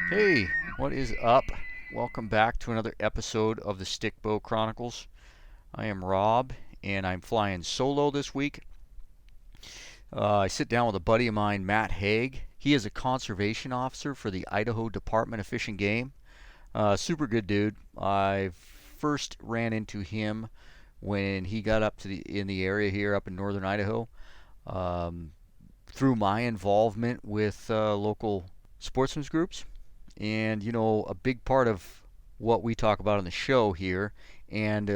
Hey, what is up? Welcome back to another episode of the Stickbow Chronicles. I am Rob, and I'm flying solo this week. I sit down with a buddy of mine, Matt Hagg. He is a conservation officer for the Idaho Department of Fish and Game. Super good dude. I first ran into him when he got up to in the area here up in northern Idaho, um, through my involvement with local sportsmen's groups. And a big part of what we talk about on the show here, and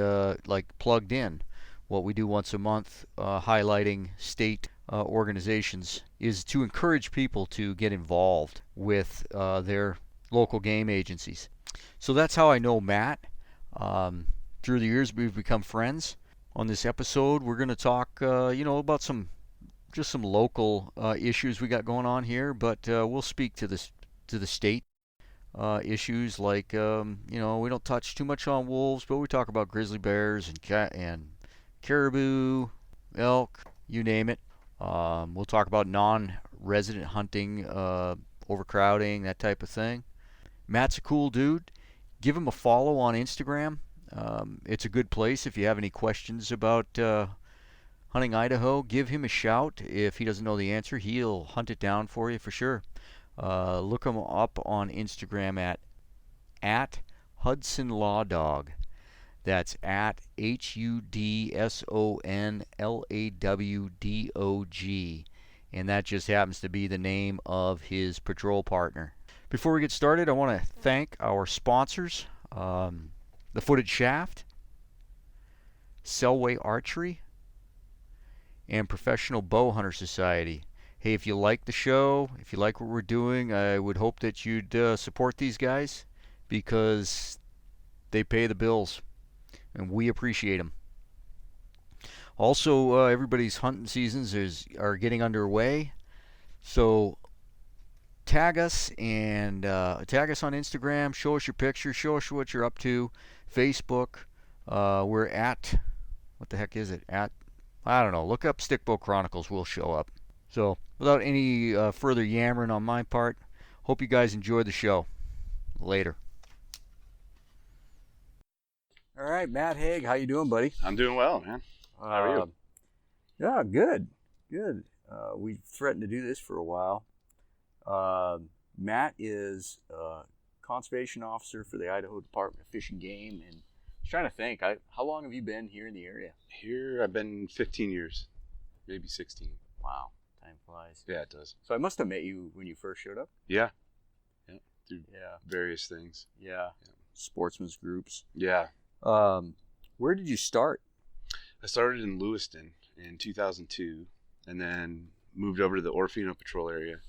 like plugged in, what we do once a month, highlighting state organizations, is to encourage people to get involved with their local game agencies. So that's how I know Matt. Through the years, we've become friends. On this episode, we're going to talk, about some local issues we got going on here, but we'll speak to the state issues, like we don't touch too much on wolves, but we talk about grizzly bears and caribou, elk, you name it. We'll talk about non-resident hunting, overcrowding, that type of thing. Matt's a cool dude. Give him a follow on Instagram. It's a good place if you have any questions about hunting Idaho. Give him a shout. If he doesn't know the answer, he'll hunt it down for you for sure. Look him up on Instagram at Hudson Law Dog. That's at HUDSONLAWDOG. And that just happens to be the name of his patrol partner. Before we get started, I want to thank our sponsors, the Footed Shaft, Selway Archery, and Professional Bowhunter Society. Hey, if you like the show, if you like what we're doing, I would hope that you'd support these guys, because they pay the bills, and we appreciate them. Also, everybody's hunting seasons are getting underway, so tag us on Instagram. Show us your pictures. Show us what you're up to. Facebook. We're at, what the heck is it? I don't know. Look up Stickbow Chronicles. We'll show up. So, without any further yammering on my part, hope you guys enjoy the show. Later. All right, Matt Hagg, how you doing, buddy? I'm doing well, man. How are you? Yeah, good. We threatened to do this for a while. Matt is a conservation officer for the Idaho Department of Fish and Game, and I was trying to think, how long have you been here in the area? Here, I've been 15 years, maybe 16. Wow. Time flies. Yeah, it does. So I must have met you when you first showed up? Yeah. Through various things. Yeah. Sportsmen's groups. Yeah. Where did you start? I started in Lewiston in 2002, and then moved over to the Orofino Patrol area,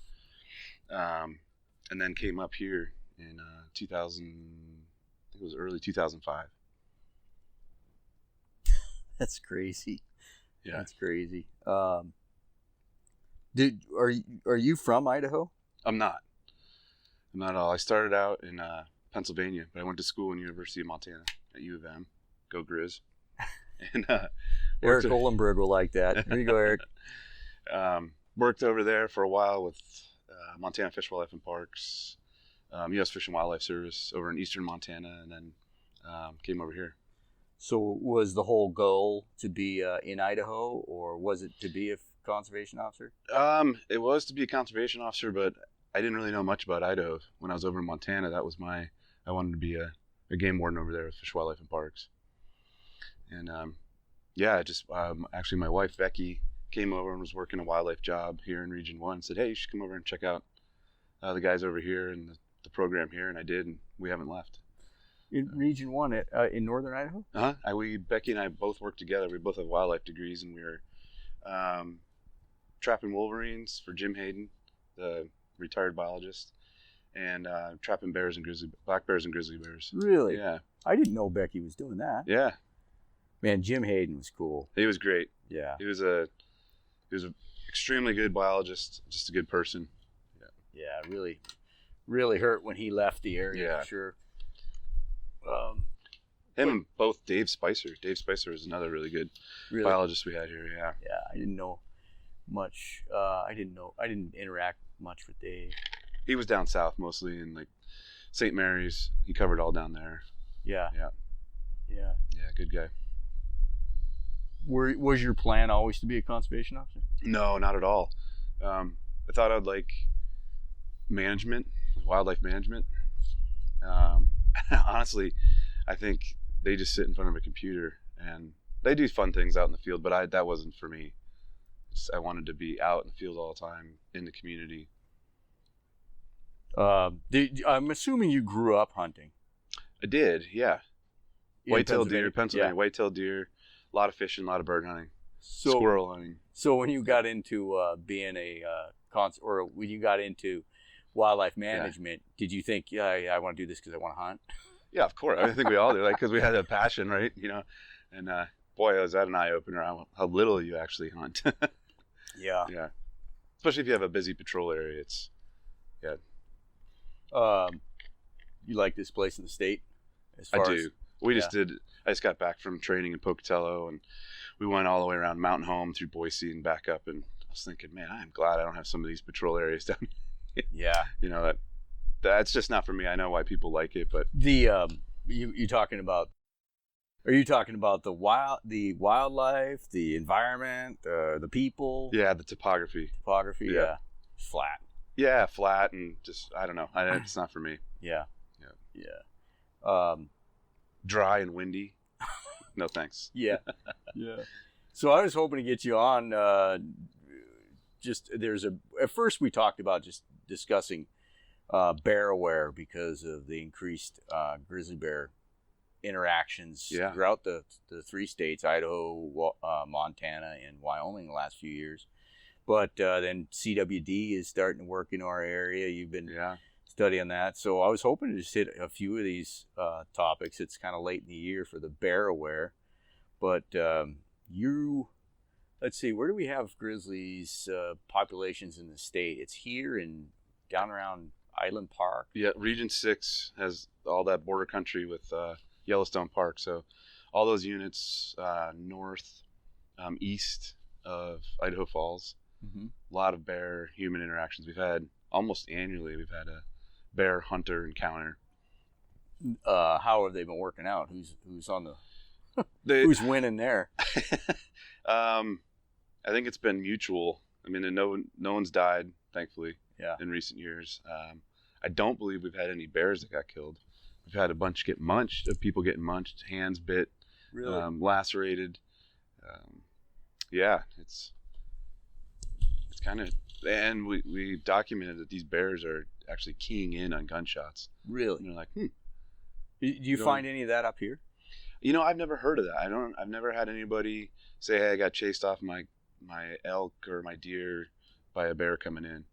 and then came up here in 2000, I think it was early 2005. That's crazy. Yeah. That's crazy. Are you from Idaho? I'm not at all. I started out in Pennsylvania, but I went to school in University of Montana at U of M. Go Grizz. And Eric Olenberg will like that. Here you go, Eric. Worked over there for a while with Montana Fish, Wildlife, and Parks, U.S. Fish and Wildlife Service over in eastern Montana, and then came over here. So was the whole goal to be in Idaho, or was it to be a conservation officer? It was to be a conservation officer, but I didn't really know much about Idaho. When I was over in Montana, I wanted to be a game warden over there with Fish, Wildlife, and Parks. And actually my wife Becky came over and was working a wildlife job here in Region 1. Said, hey, you should come over and check out the guys over here and the program here, and I did, and we haven't left. In Region 1 in northern Idaho? Becky and I both work together. We both have wildlife degrees, and we were trapping wolverines for Jim Hayden, the retired biologist, and trapping black bears and grizzly bears. Really? Yeah. I didn't know Becky was doing that. Yeah. Man, Jim Hayden was cool. He was great. Yeah. He was a extremely good biologist, just a good person. Yeah, really, really hurt when he left the area. Yeah. For sure. Him and both Dave Spicer. Dave Spicer is another really good biologist we had here. Yeah. Yeah, I didn't know much. I didn't interact much with Dave. He was down south mostly, and St. Mary's. He covered all down there. Yeah. Yeah. Yeah. Yeah, good guy. Was your plan always to be a conservation officer? No, not at all. I thought I'd like management, wildlife management. Honestly, I think they just sit in front of a computer and they do fun things out in the field, but that wasn't for me. I wanted to be out in the field all the time in the community. I'm assuming you grew up hunting. I did, yeah. White-tailed deer, Pennsylvania, Yeah. white-tailed deer, a lot of fishing, a lot of bird hunting, So, squirrel hunting. So when you got into being a or when you got into wildlife management, did you think, yeah, I want to do this because I want to hunt? Yeah, of course. I think we all do, like, because we had a passion, right? You know, and boy, was that an eye opener how little you actually hunt. Yeah. Yeah, especially if you have a busy patrol area. It's You like this place in the state? I do. We just did. I just got back from training in Pocatello, and we went all the way around Mountain Home through Boise and back up. And I was thinking, man, I'm glad I don't have some of these patrol areas down here. Yeah. You know, that's just not for me. I know why people like it, but The you talking about? Are you talking about the wildlife, the environment, the people? yeah, the topography. Topography. Yeah. Yeah. Flat. Yeah, flat and just I don't know. It's not for me. Yeah. Yeah. Yeah. Dry and windy. No thanks. Yeah. Yeah. So I was hoping to get you on. At first we talked about just discussing bear aware because of the increased grizzly bear interactions throughout the 3 states, Idaho, Montana, and Wyoming, the last few years. But then CWD is starting to work in our area. You've been studying that. So I was hoping to just hit a few of these topics. It's kind of late in the year for the bear aware. But let's see, where do we have grizzlies populations in the state? It's here and down around Island Park. Yeah, Region 6 has all that border country with Yellowstone Park. So all those units north, east of Idaho Falls. Mm-hmm. A lot of bear-human interactions. We've had almost annually. We've had a bear hunter encounter. How have they been working out? Who's on the who's winning there? I think it's been mutual. I mean, no one's died, thankfully, in recent years. I don't believe we've had any bears that got killed. We've had a bunch get munched, of people getting munched, hands bit, really? Lacerated. It's kind of, and we documented that these bears are actually keying in on gunshots. Really? And they're like, Do you find any of that up here? You know, I've never heard of that. I've never had anybody say, "Hey, I got chased off my elk or my deer by a bear coming in."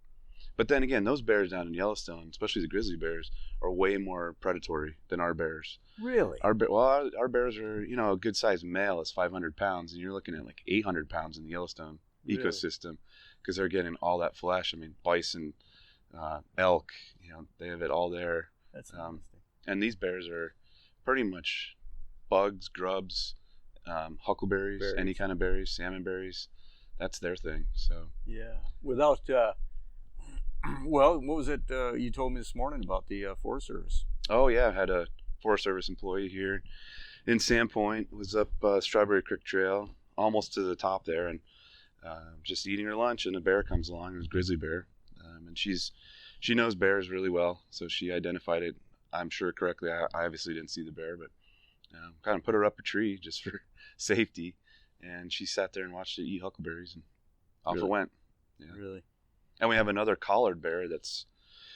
But then again, those bears down in Yellowstone, especially the grizzly bears, are way more predatory than our bears. Really? Our bears are, you know, a good sized male is 500 pounds, and you're looking at like 800 pounds in the Yellowstone ecosystem because they're getting all that flesh. I mean, bison, elk, you know, they have it all there. That's interesting. And these bears are pretty much bugs, grubs, huckleberries, any kind of berries, salmon berries. That's their thing. So without well, what was it you told me this morning about the Forest Service? Oh yeah, I had a Forest Service employee here in Sandpoint. Was up Strawberry Creek Trail, almost to the top there, and just eating her lunch, and a bear comes along. It was a grizzly bear, and she knows bears really well, so she identified it, I'm sure, correctly. I obviously didn't see the bear, but kind of put her up a tree just for safety, and she sat there and watched it eat huckleberries, and off it went. Yeah. Really? And we have another collared bear that's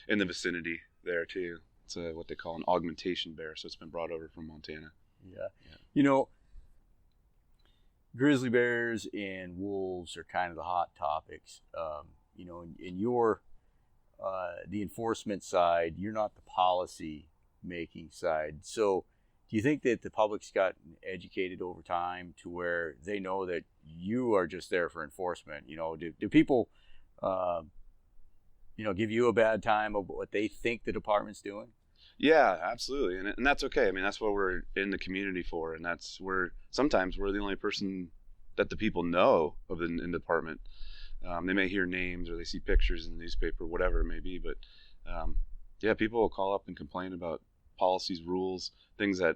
in the vicinity there too. It's what they call an augmentation bear, so it's been brought over from Montana. Yeah. You know, grizzly bears and wolves are kind of the hot topics. You know, in your the enforcement side, you're not the policy making side. So do you think that the public's gotten educated over time to where they know that you are just there for enforcement? You know, do people you know, give you a bad time of what they think the department's doing? Yeah, absolutely, and that's okay. I mean, that's what we're in the community for, and sometimes we're the only person that the people know of in the department. They may hear names or they see pictures in the newspaper, whatever it may be, but Yeah, people will call up and complain about policies, rules, things that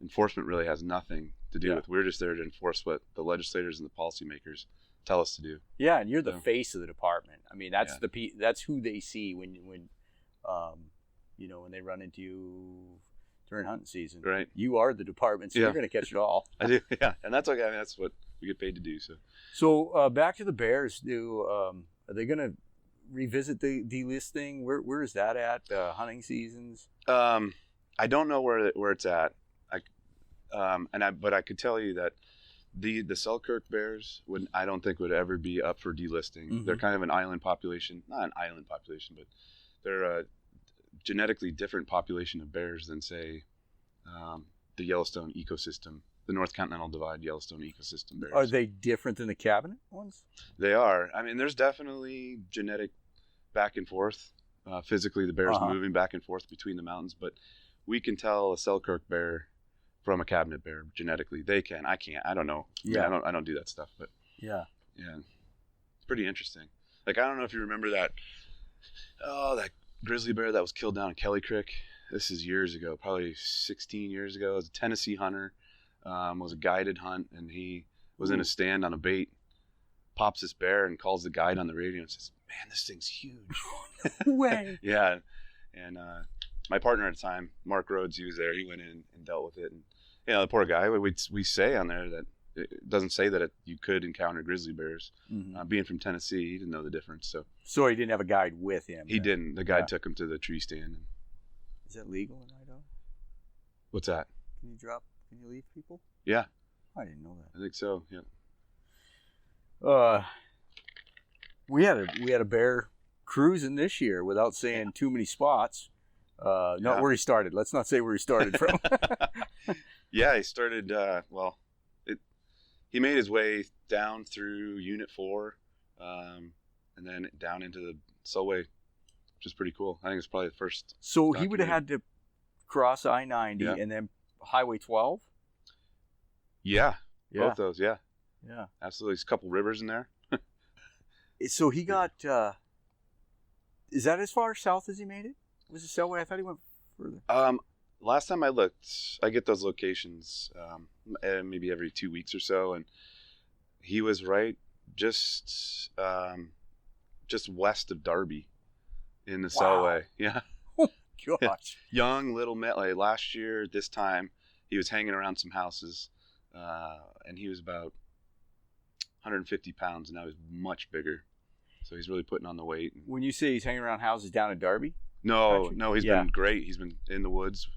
enforcement really has nothing to do with. We're just there to enforce what the legislators and the policymakers tell us to do. Yeah, and you're the face of the department. I mean, that's that's who they see when when they run into you during hunting season. Right. You are the department, so you're going to catch it all. I do. Yeah, and that's okay. I mean, that's what we get paid to do. So back to the bears. Are they going to revisit the delisting? Where is that at? Hunting seasons? I don't know where it's at. But I could tell you that the Selkirk bears I don't think would ever be up for delisting. Mm-hmm. They're kind of an island population, not an island population, but they're a genetically different population of bears than say the Yellowstone ecosystem, the North Continental Divide Yellowstone ecosystem bears. Are they different than the cabinet ones? They are. I mean, there's definitely genetic back and forth. Physically, the bears moving back and forth between the mountains, but we can tell a Selkirk bear from a cabinet bear genetically. They can. I can't. I don't know. Yeah. I don't do that stuff, but yeah, it's pretty interesting. Like, I don't know if you remember that grizzly bear that was killed down in Kelly Creek. This is years ago, probably 16 years ago. It was a Tennessee hunter. Was a guided hunt, and he was in a stand on a bait. Pops this bear and calls the guide on the radio and says, "Man, this thing's huge." No way. Yeah, and my partner at the time, Mark Rhodes, he was there. He went in and dealt with it, and the poor guy. We say on there that it doesn't say that you could encounter grizzly bears. Mm-hmm. Being from Tennessee, he didn't know the difference. So he didn't have a guide with him. He didn't. The guide took him to the tree stand. Is that legal in Idaho? What's that? Can you leave people? Yeah. I didn't know that. I think so. Yeah. We had a bear cruising this year without saying too many spots. Not where he started. Let's not say where he started from. Yeah, he started. He made his way down through Unit 4, and then down into the Selway, which is pretty cool. I think it's probably the first. So he would have had to cross I-90 and then Highway 12. Yeah, both those. Yeah, yeah, absolutely. There's a couple rivers in there. So he got. Is that as far south as he made it? Was it Selway? I thought he went further. Last time I looked, I get those locations maybe every 2 weeks or so, and he was right just west of Darby in the Selway. Yeah. Oh, gosh. Young little like last year this time he was hanging around some houses, and he was about 150 pounds, and now he's much bigger. So he's really putting on the weight. When you say he's hanging around houses down in Darby? No, he's been great. He's been in the woods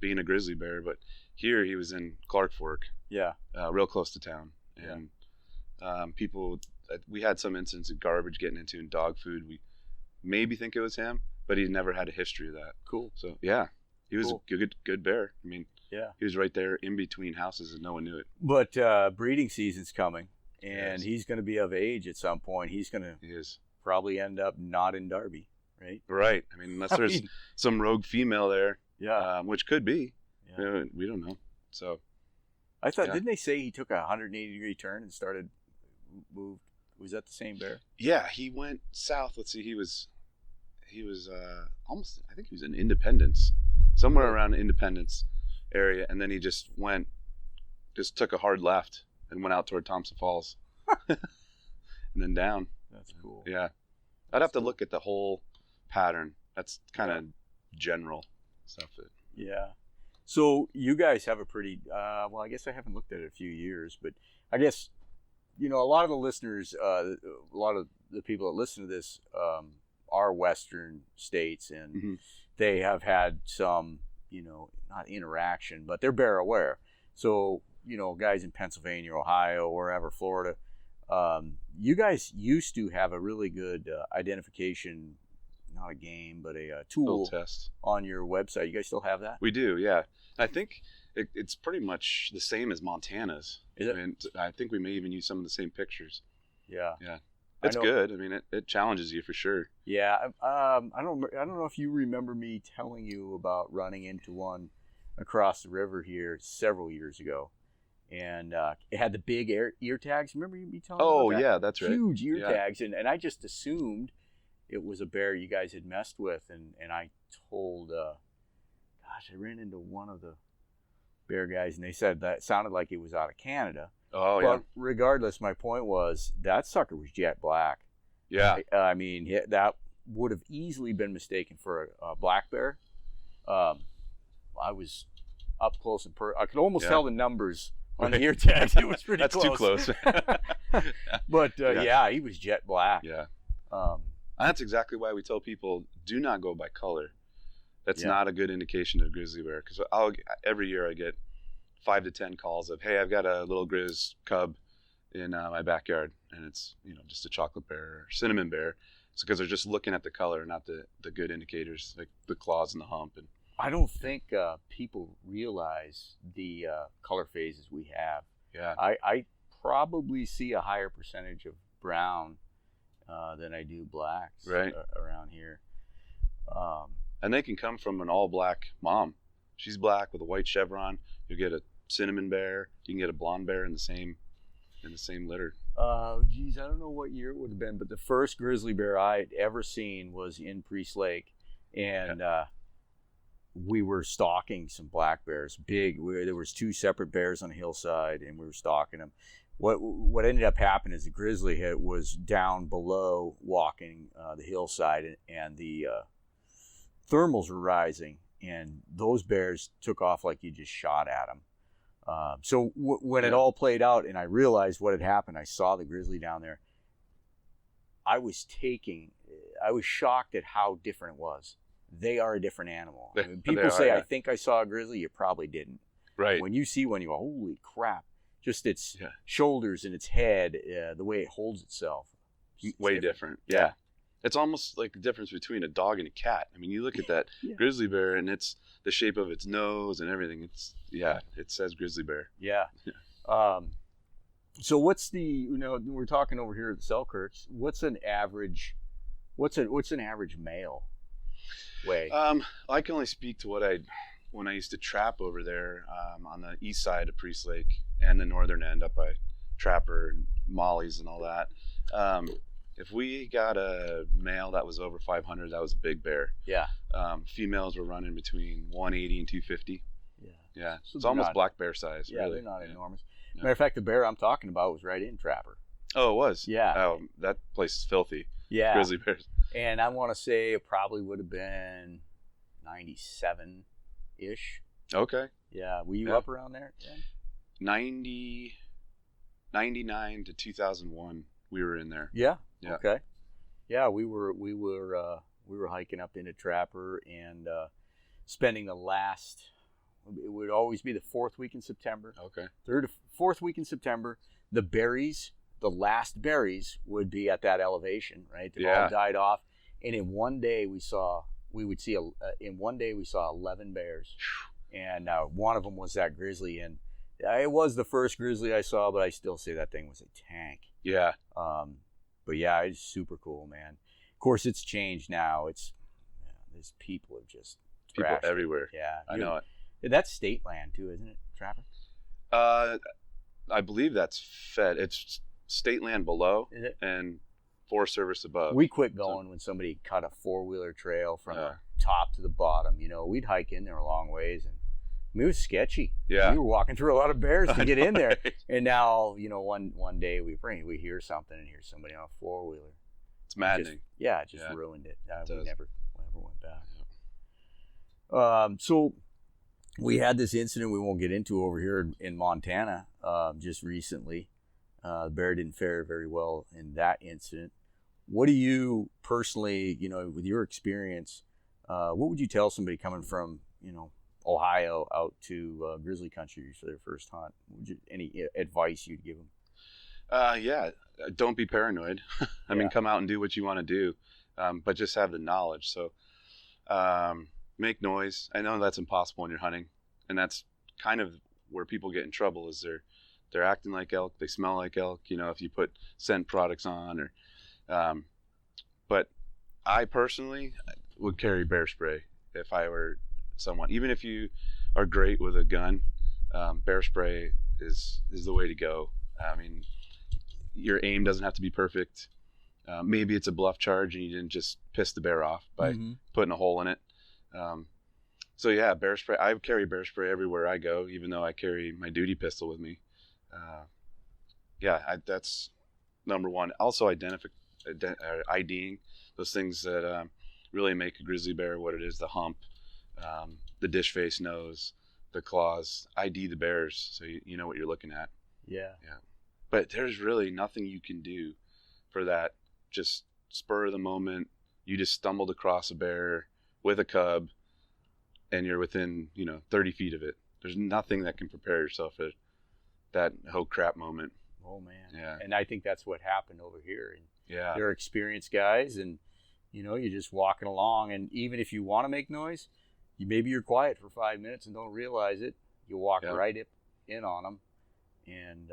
being a grizzly bear, but here he was in Clark Fork. Yeah. Real close to town. And people, we had some incidents of garbage getting into and dog food. We maybe think it was him, but he never had a history of that. Cool. So, yeah, he was a good bear. I mean, yeah, he was right there in between houses and no one knew it. But breeding season's coming, and he's going to be of age at some point. He is probably end up not in Darby. Right. I mean, unless there's some rogue female there, which could be. Yeah. We don't know. So, I thought, didn't they say he took a 180-degree turn and moved? Was that the same bear? Yeah, he went south. Let's see, he was almost. I think he was in Independence, somewhere around Independence area, and then he just took a hard left and went out toward Thompson Falls, and then down. That's cool. Yeah, I'd have to look at the whole pattern. That's kind of general stuff. Yeah. So you guys have a pretty, well, I guess I haven't looked at it in a few years, but I guess, a lot of the listeners, a lot of the people that listen to this are Western states, and they have had some, not interaction, but they're bear aware. So, guys in Pennsylvania, Ohio, wherever, Florida, you guys used to have a really good identification, not a game, but a tool test on your website. You guys still have that? We do, yeah. I think it's pretty much the same as Montana's. Is it? And I think we may even use some of the same pictures. Yeah. Yeah. It's good. I mean, it challenges you for sure. Yeah. I don't know if you remember me telling you about running into one across the river here several years ago. And it had the big ear tags. Remember me telling you about that? Yeah, that's right. Huge ear tags. And I just assumed it was a bear you guys had messed with, and I told, I ran into one of the bear guys, and they said that sounded like it was out of Canada. Oh, but yeah. regardless, my point was that sucker was jet black. Yeah. I mean, that would have easily been mistaken for a black bear. I was up close and I could almost tell the numbers on the ear tags. It was pretty That's close. too close. But yeah, he was jet black. Yeah. Um, That's exactly why we tell people do not go by color. That's not a good indication of grizzly bear, because every year I get 5 to 10 calls of, hey, I've got a little grizz cub in my backyard, and it's just a chocolate bear or cinnamon bear. It's because they're just looking at the color, not the good indicators like the claws and the hump. And I don't think people realize the color phases we have. Yeah, I probably see a higher percentage of brown than I do blacks around here. And they can come from an all-black mom. She's black with a white chevron. You get a cinnamon bear. You can get a blonde bear in the same litter. Geez, I don't know what year it would have been, but the first grizzly bear I had ever seen was in Priest Lake, and we were stalking some black bears. Big. There was 2 separate bears on a hillside, and we were stalking them. What ended up happening is the grizzly was down below walking the hillside, and the thermals were rising, and those bears took off like you just shot at them. So when it all played out and I realized what had happened, I saw the grizzly down there. I was shocked at how different it was. They are a different animal. I mean, people say, I think I saw a grizzly. You probably didn't. Right. When you see one, you go, holy crap. Just its shoulders and its head, the way it holds itself. It's way different. Yeah. It's almost like the difference between a dog and a cat. I mean, you look at that grizzly bear, and it's the shape of its nose and everything. It says grizzly bear. Yeah. So what's we're talking over here at the Selkirks. What's an average male weigh? I can only speak to when I used to trap over there on the east side of Priest Lake and the northern end up by Trapper and Molly's and all that. If we got a male that was over 500, that was a big bear. Yeah. Females were running between 180 and 250. Yeah. So it's almost black bear size. Yeah, really. They're not enormous. Matter of fact, the bear I'm talking about was right in Trapper. Oh, it was? Yeah. Oh, that place is filthy. Yeah. Grizzly bears. And I want to say it probably would have been 97-ish. Okay. Yeah. Were you up around there? Yeah. 99 to 2001, we were in there. Yeah. Okay. Yeah, we were hiking up into Trapper and spending the last. It would always be the 4th week in September. Okay. 3rd to 4th week in September. The last berries would be at that elevation, right? They all died off, and in one day we saw 11 bears, and one of them was that grizzly, and it was the first grizzly I saw, but I still say that thing was a tank. Yeah. But yeah, it's super cool, man. Of course, it's changed now. These people have just people everywhere. Yeah, I know it. That's state land too, isn't it, Trapper? I believe that's fed. It's state land below and Forest Service above. We quit going when somebody cut a 4-wheeler trail from the top to the bottom. We'd hike in there a long ways, and it was sketchy. Yeah, we were walking through a lot of bears to get in there. Right. And now, one day we hear something and hear somebody on a 4-wheeler. It's maddening. It just ruined it. We never went back. Yeah. So we had this incident we won't get into over here in Montana just recently. The bear didn't fare very well in that incident. What do you personally, with your experience, what would you tell somebody coming from, Ohio out to grizzly country for their first hunt? Any advice you'd give them? Don't be paranoid. I mean, come out and do what you want to do, but just have the knowledge. So make noise. I know that's impossible when you're hunting, and that's kind of where people get in trouble is they're acting like elk, they smell like elk, if you put scent products on or but I personally would carry bear spray if I were someone. Even if you are great with a gun, bear spray is the way to go. I mean, your aim doesn't have to be perfect. Maybe it's a bluff charge and you didn't just piss the bear off by putting a hole in it. So yeah, bear spray. I carry bear spray everywhere I go, even though I carry my duty pistol with me. That's number one. Also, IDing those things that really make a grizzly bear what it is: the hump, the dish face nose, the claws. ID the bears, so you know what you're looking at. Yeah. But there's really nothing you can do for that. Just spur of the moment. You just stumbled across a bear with a cub, and you're within 30 feet of it. There's nothing that can prepare yourself for that oh crap moment. Oh man. Yeah. And I think that's what happened over here. And Yeah. they're experienced guys, and you're just walking along, and even if you want to make noise, maybe you're quiet for 5 minutes and don't realize it. You walk right in on them, and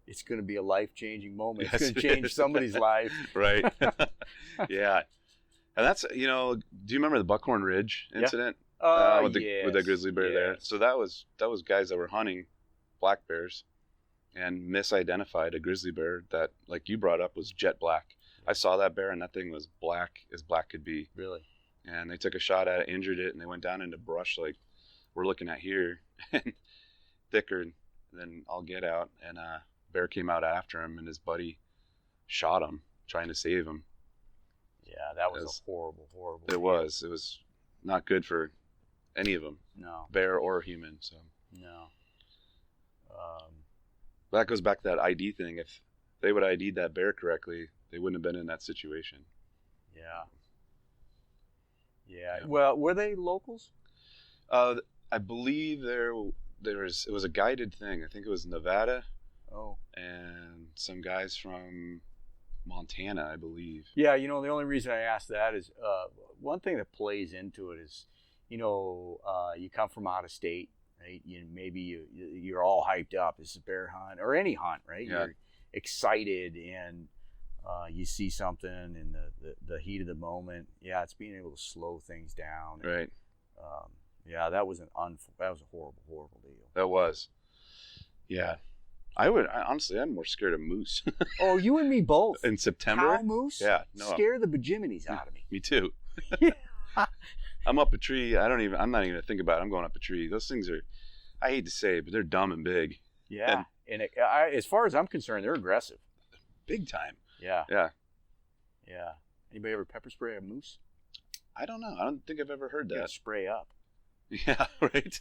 it's going to be a life-changing moment. It's going to change somebody's life. Right. Yeah. And that's, do you remember the Buckhorn Ridge incident? With the grizzly bear there? So that was guys that were hunting black bears and misidentified a grizzly bear that, like you brought up, was jet black. I saw that bear, and that thing was black as black could be. Really? And they took a shot at it, injured it, and they went down into brush like we're looking at here, and thicker than I'll get out. And bear came out after him, and his buddy shot him, trying to save him. Yeah, that was a horrible. It was. It was not good for any of them. No. Bear or human. So. No. That goes back to that ID thing. If they would have ID'd that bear correctly, they wouldn't have been in that situation. Yeah. Well, were they locals? I believe it was a guided thing. I think it was Nevada. Oh. And some guys from Montana, I believe. Yeah, the only reason I asked that is one thing that plays into it is, you come from out of state, right? Maybe you're all hyped up. This is a bear hunt or any hunt, right? Yeah. You're excited, and you see something in the heat of the moment. Yeah, it's being able to slow things down. Right. Yeah, that was a horrible deal. That was. Yeah. Honestly, I'm more scared of moose. Oh, you and me both. In September? Cow moose? Yeah. No. Scare the bejiminies out of me. Me too. I'm up a tree. I'm not even going to think about it. I'm going up a tree. Those things I hate to say it, but they're dumb and big. Yeah. And as far as I'm concerned, they're aggressive. Big time. Yeah. Yeah. Yeah. Anybody ever pepper spray a moose? I don't know. I don't think I've ever heard that. Spray up. Yeah, right.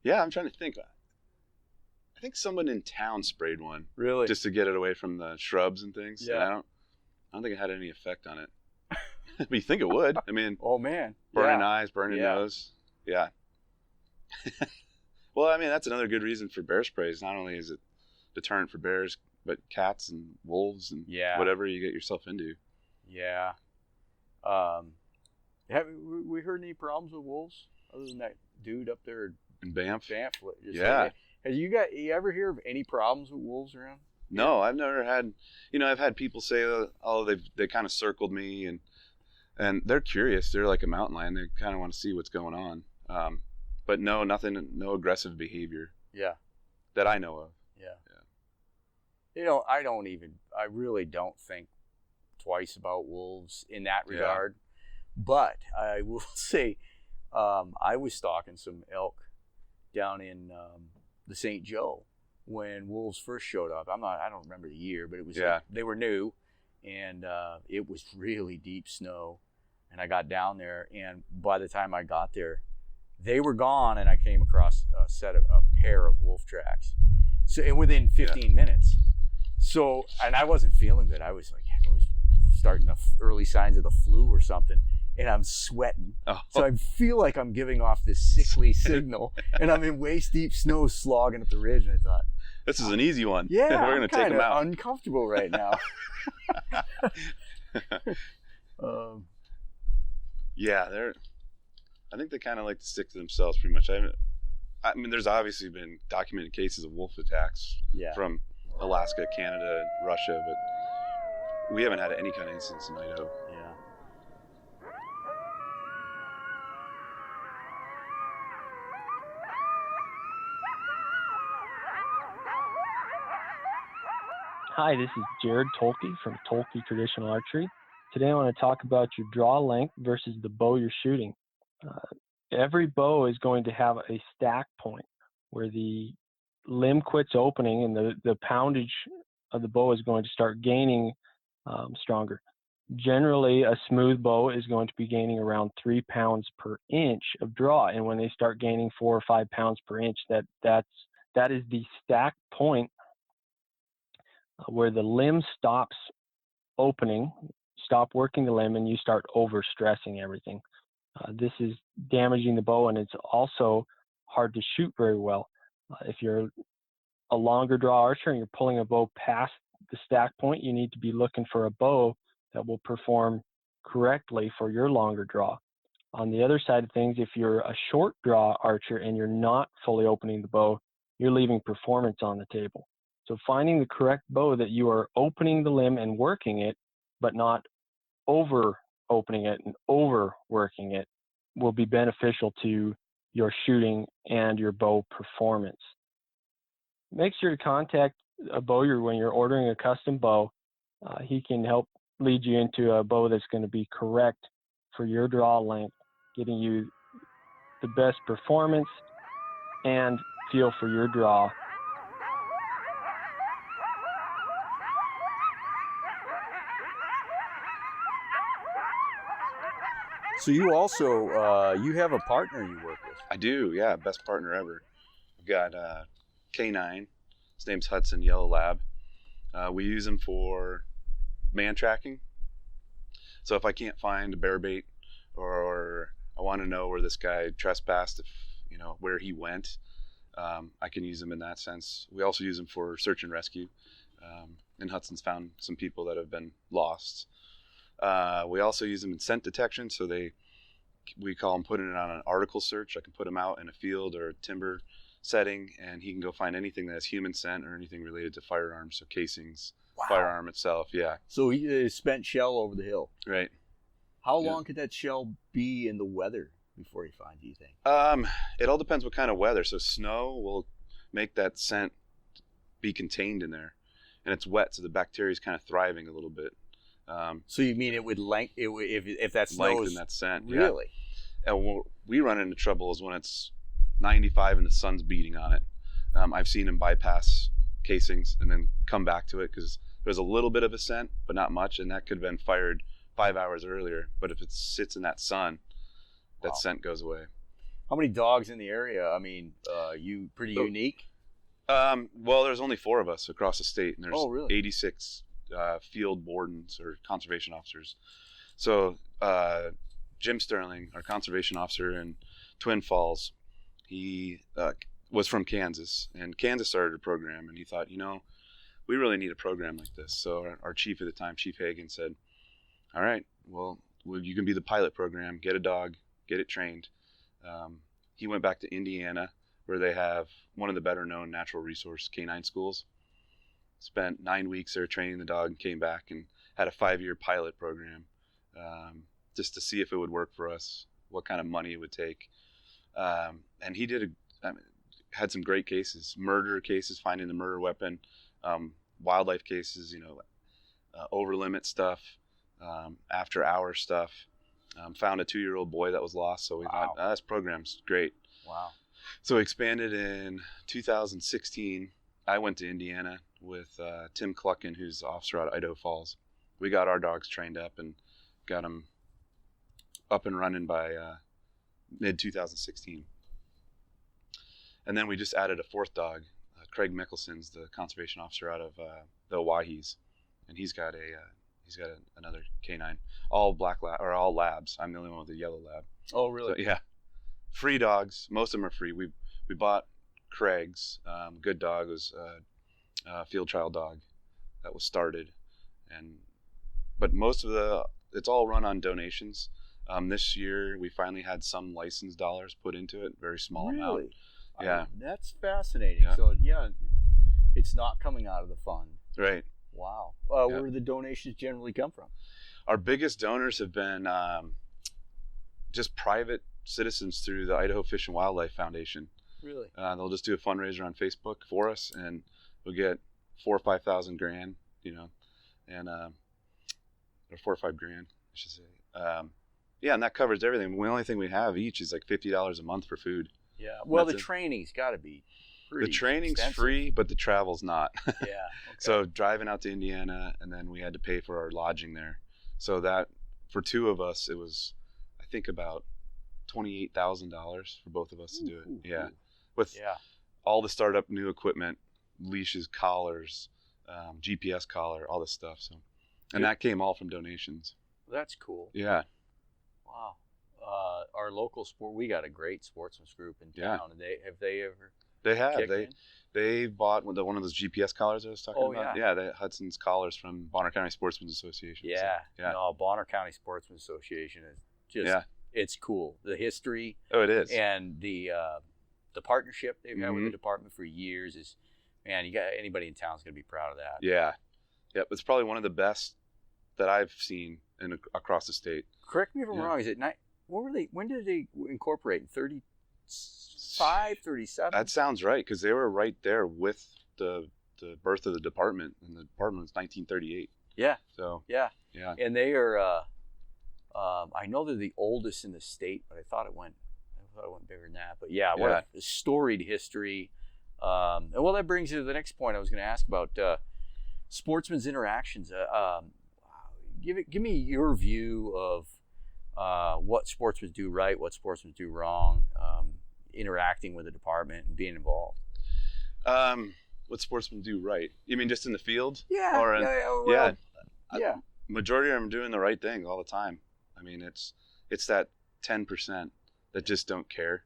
Yeah, I'm trying to think. I think someone in town sprayed one. Really? Just to get it away from the shrubs and things. Yeah. And I don't think it had any effect on it. But you think it would. I mean, oh man. Burning eyes, burning nose. Yeah. Well, I mean, that's another good reason for bear sprays. Not only is it deterrent for bears, but cats and wolves and whatever you get yourself into. Yeah. Have we heard any problems with wolves other than that dude up there in Banff? Yeah. Have you ever hear of any problems with wolves around? No, I've never had. I've had people say, "Oh, they kind of circled me," and they're curious. They're like a mountain lion. They kind of want to see what's going on. But no, nothing. No aggressive behavior. Yeah. That I know of. Yeah. I really don't think twice about wolves in that regard. But I will say, I was stalking some elk down in the St. Joe when wolves first showed up. I don't remember the year, but it was they were new, and it was really deep snow. And I got down there, and by the time I got there, they were gone, and I came across a pair of wolf tracks. So and within 15 minutes. So, and I wasn't feeling good. I was starting the early signs of the flu or something, and I'm sweating. Oh. So I feel like I'm giving off this sickly signal, and I'm in waist deep snow slogging up the ridge, and I thought, this is an easy one. Yeah, we're going to take them out. I'm uncomfortable right now. Yeah, I think they kind of like to stick to themselves pretty much. I mean, there's obviously been documented cases of wolf attacks from Alaska, Canada, and Russia, but we haven't had any kind of incidents in Idaho. Yeah. Hi, this is Jared Toelke from Toelke Traditional Archery. Today I want to talk about your draw length versus the bow you're shooting. Every bow is going to have a stack point where the limb quits opening and the poundage of the bow is going to start gaining stronger. Generally, a smooth bow is going to be gaining around 3 pounds per inch of draw, and when they start gaining 4 or 5 pounds per inch, that is the stack point where the limb stops opening, stop working the limb, and you start overstressing everything. This is damaging the bow, and it's also hard to shoot very well. If you're a longer draw archer and you're pulling a bow past the stack point, you need to be looking for a bow that will perform correctly for your longer draw. On the other side of things, if you're a short draw archer and you're not fully opening the bow, you're leaving performance on the table. So finding the correct bow that you are opening the limb and working it, but not over opening it and overworking it, will be beneficial to your shooting and your bow performance. Make sure to contact a bowyer when you're ordering a custom bow. He can help lead you into a bow that's going to be correct for your draw length, getting you the best performance and feel for your draw. So you also you have a partner you work with. I do, yeah, best partner ever. We've got K9. His name's Hudson Yellow Lab. We use him for man tracking. So if I can't find a bear bait, or I want to know where this guy trespassed, if where he went, I can use him in that sense. We also use him for search and rescue. And Hudson's found some people that have been lost. We also use them in scent detection, so we call them putting it on an article search. I can put him out in a field or a timber setting, and he can go find anything that has human scent or anything related to firearms, so casings, firearm itself, yeah. So he spent shell over the hill. Right. How long could that shell be in the weather before he finds you, think? It all depends what kind of weather. So snow will make that scent be contained in there, and it's wet, so the bacteria is kind of thriving a little bit. So you mean it would if that snow lengthen is that scent? Really? Yeah. And what we run into trouble is when it's 95 and the sun's beating on it. I've seen him bypass casings and then come back to it because there's a little bit of a scent, but not much, and that could have been fired 5 hours earlier. But if it sits in that sun, that scent goes away. How many dogs in the area? I mean, you pretty unique? Well, there's only 4 of us across the state, and there's 86 field wardens or conservation officers. So Jim Sterling, our conservation officer in Twin Falls, he was from Kansas, and Kansas started a program, and he thought, we really need a program like this. So our chief at the time, Chief Hagg, said, all right, well, you can be the pilot program, get a dog, get it trained. He went back to Indiana, where they have one of the better known natural resource canine schools. Spent 9 weeks there training the dog, and came back and had a 5-year pilot program just to see if it would work for us, what kind of money it would take. And he had some great cases, murder cases, finding the murder weapon, wildlife cases, over limit stuff, after hour stuff. Found a 2-year-old boy that was lost, so we thought, this program's great. Wow. So we expanded in 2016. I went to Indiana with Tim Cluckin, who's the officer out of Idaho Falls. We got our dogs trained up and got them up and running by mid-2016. And then we just added a 4th dog. Craig Mickelson's the conservation officer out of the Owahis, and he's got another canine. All black or all labs. I'm the only one with a yellow lab. Oh, really? So, yeah. Free dogs. Most of them are free. We bought Craig's. Good dog was a field trial dog that was started, but most of it's all run on donations. This year we finally had some licensed dollars put into it, very small amount. Really? Yeah. That's fascinating. Yeah. So it's not coming out of the fund. Right. Wow. Yeah. Where do the donations generally come from? Our biggest donors have been just private citizens through the Idaho Fish and Wildlife Foundation. Really? They'll just do a fundraiser on Facebook for us, and we'll get $4,000 or $5,000 and or 4 or 5 grand, I should say. Yeah, and that covers everything. The only thing we have each is like $50 a month for food. Yeah. Well, the training's got to be pretty The training's extensive. free, but the travel's not. Yeah. Okay. So driving out to Indiana, and then we had to pay for our lodging there. So that for 2 of us, it was, I think, about $28,000 for both of us to do it. Yeah, with all the startup new equipment, leashes, collars, GPS collar, all this stuff. So, and that came all from donations. That's cool. Yeah. Wow. Our local sport, we got a great sportsman's group in town. Have they ever? They have. In? They bought one of those GPS collars I was talking about. Yeah. Yeah, Hudson's collars from Bonner County Sportsman's Association. Yeah. So, yeah. No, Bonner County Sportsman's Association is just, it's cool. The history. Oh, it is. And the partnership they've had with the department for years is, man, anybody in town is going to be proud of that. Yeah. Yep. It's probably one of the best that I've seen across the state. Correct me if I'm wrong. Is it when did they incorporate? In 35, 37? That sounds right, because they were right there with the birth of the department, and the department was 1938. Yeah. So yeah. And they are. I know they're the oldest in the state, but I thought it went bigger than that. But what a storied history. And well, that brings you to the next point I was going to ask about sportsmen's interactions. Give me your view of what sportsmen do right, what sportsmen do wrong, interacting with the department and being involved. What sportsmen do right? You mean just in the field? Yeah. Majority of them are doing the right thing all the time. I mean, it's that 10% that just don't care,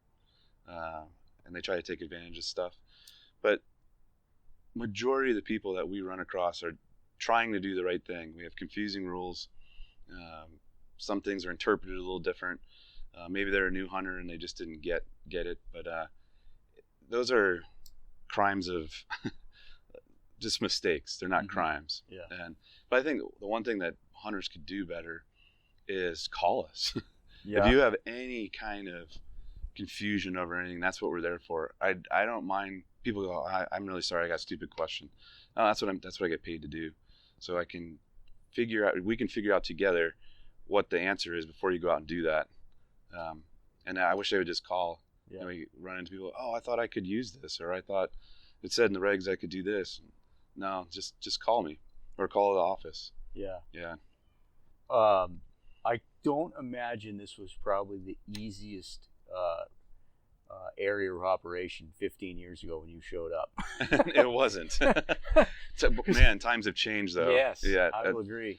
and they try to take advantage of stuff. But majority of the people that we run across are trying to do the right thing. We have confusing rules. Some things are interpreted a little different. Maybe they're a new hunter and they just didn't get it. But those are crimes of just mistakes. They're not crimes. Yeah. But I think the one thing that hunters could do better is call us. Yeah. If you have any kind of confusion over anything, that's what we're there for. I don't mind. People go, I'm really sorry, I got a stupid question. No, that's what I get paid to do. So we can figure out together what the answer is before you go out and do that. And I wish they would just call. Yeah. We run into people, I thought I could use this, or I thought it said in the regs I could do this. No, just call me or call the office. Yeah. Yeah. I don't imagine this was probably the easiest area of operation 15 years ago when you showed up. It wasn't. So, man, times have changed though. Yes, yeah, I will agree.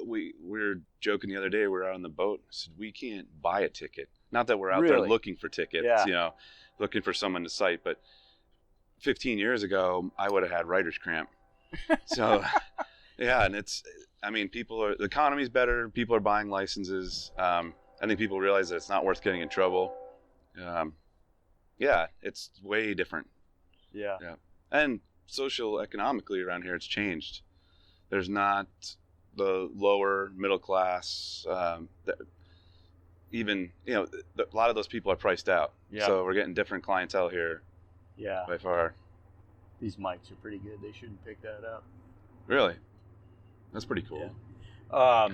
We were joking the other day. We were out on the boat. I said, we can't buy a ticket. Not that we're out Really? there looking for tickets, looking for someone to cite. But 15 years ago, I would have had writer's cramp. So, yeah, and the economy's better. People are buying licenses. I think people realize that it's not worth getting in trouble. It's way different. Yeah. And economically around here, it's changed. There's not the lower middle class. A lot of those people are priced out. Yeah. So we're getting different clientele here. Yeah. By far. These mics are pretty good. They shouldn't pick that up. Really? That's pretty cool. Yeah.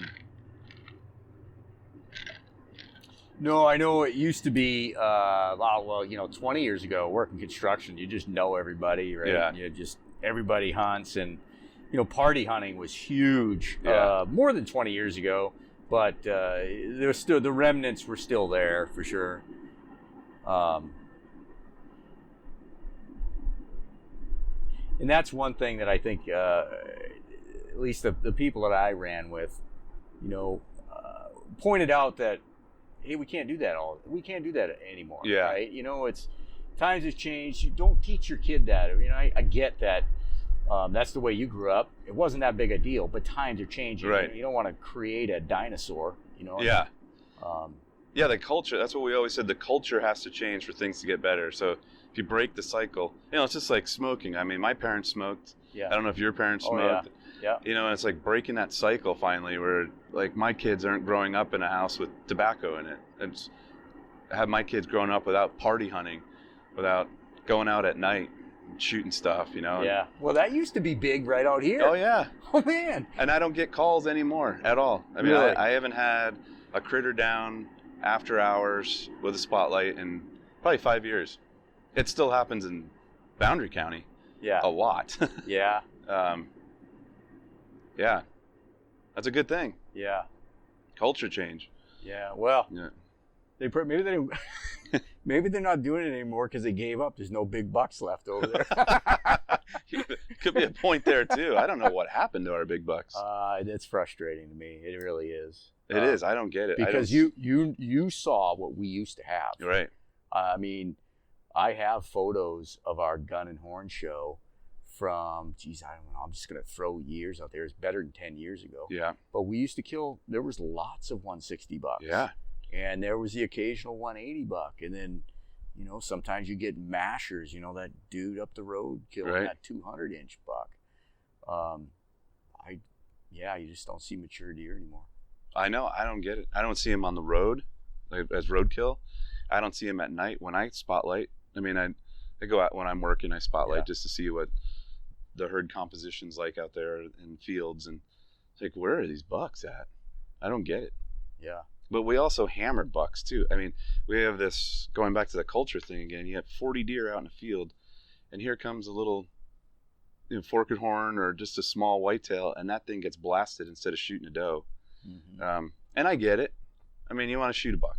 No, I know it used to be, 20 years ago, working construction, you just know everybody, right? Yeah. Everybody hunts, and, party hunting was huge, more than 20 years ago, but the remnants were still there for sure. And that's one thing that I think, at least the people that I ran with, pointed out that, hey, we can't do that anymore. Yeah. Right? It's times have changed. You don't teach your kid that. I get that. That's the way you grew up. It wasn't that big a deal, but times are changing. Right. You don't want to create a dinosaur. Yeah. The culture. That's what we always said. The culture has to change for things to get better. So if you break the cycle, it's just like smoking. I mean, my parents smoked. Yeah. I don't know if your parents smoked. Yeah. And it's like breaking that cycle finally, where like my kids aren't growing up in a house with tobacco in it. It's have my kids growing up without party hunting, without going out at night, shooting stuff, Yeah. Well, that used to be big right out here. Oh yeah. Oh man. And I don't get calls anymore at all. I mean, Really? I haven't had a critter down after hours with a spotlight in probably 5 years. It still happens in Boundary County. Yeah. A lot. Yeah. Yeah. That's a good thing. Yeah. Culture change. Yeah. Well, Yeah. maybe they're not doing it anymore because they gave up. There's no big bucks left over there. Could be a point there too. I don't know what happened to our big bucks. It's frustrating to me. It really is. It is. I don't get it. Because you saw what we used to have. Right. I mean, I have photos of our gun and horn show from, geez, I don't know, I'm just going to throw years out there. It's better than 10 years ago. Yeah. But we used to kill, there was lots of 160 bucks. Yeah. And there was the occasional 180 buck. And then, sometimes you get mashers, that dude up the road killing that 200-inch buck. You just don't see mature deer anymore. I know. I don't get it. I don't see him on the road like, as roadkill. I don't see him at night when I spotlight. I mean, I go out when I'm working, I spotlight just to see what the herd composition's like out there in fields. And it's like, where are these bucks at? I don't get it. Yeah. But we also hammer bucks too. I mean, we have this, going back to the culture thing again, you have 40 deer out in a field, and here comes a little forked horn or just a small whitetail, and that thing gets blasted instead of shooting a doe. Mm-hmm. And I get it. I mean, you want to shoot a buck,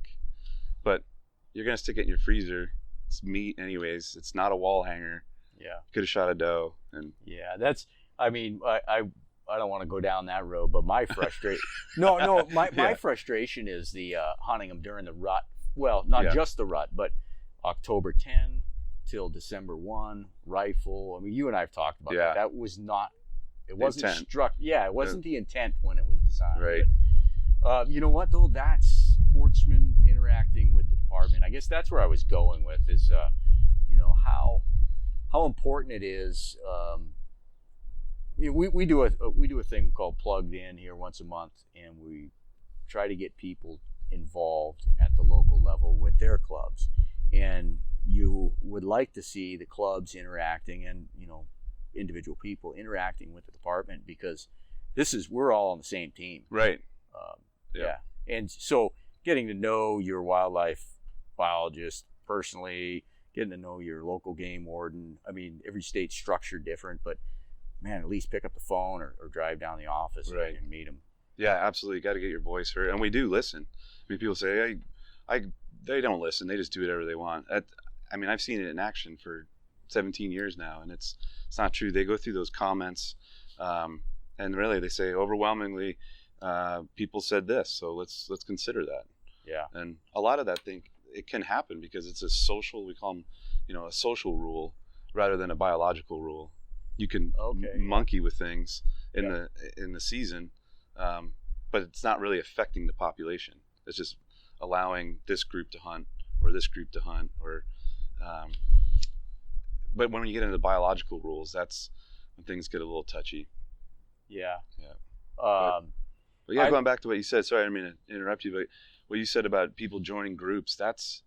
but you're going to stick it in your freezer. It's meat anyways. It's not a wall hanger. Yeah. Could have shot a doe. And yeah, that's, I mean, I don't want to go down that road, but my frustration, my frustration is the hunting them during the rut. Well, not just the rut, but October 10 till December 1, rifle. I mean, you and I have talked about that. That was not, it wasn't it wasn't the intent when it was designed. Right. But, you know what though? That's sportsmen interacting with the department. I guess that's where I was going with is, how important it is. We do a thing called Plugged In here once a month, and we try to get people involved at the local level with their clubs. And you would like to see the clubs interacting and individual people interacting with the department, because we're all on the same team. Right. Yeah. And so getting to know your wildlife biologist personally, getting to know your local game warden. I mean, every state's structured different, but man, at least pick up the phone or drive down the office and meet them. Yeah, absolutely. Got to get your voice heard. And we do listen. I mean, people say, they don't listen. They just do whatever they want. I mean, I've seen it in action for 17 years now, and it's not true. They go through those comments, and really they say overwhelmingly, people said this, so let's consider that. Yeah. And a lot of that it can happen because it's a social, we call them, a social rule rather than a biological rule. You can monkey with things in the season, but it's not really affecting the population. It's just allowing this group to hunt or this group to hunt, or but when you get into the biological rules, that's when things get a little touchy. Yeah. But going back to what you said, sorry, I didn't mean to interrupt you, but what you said about people joining groups, that's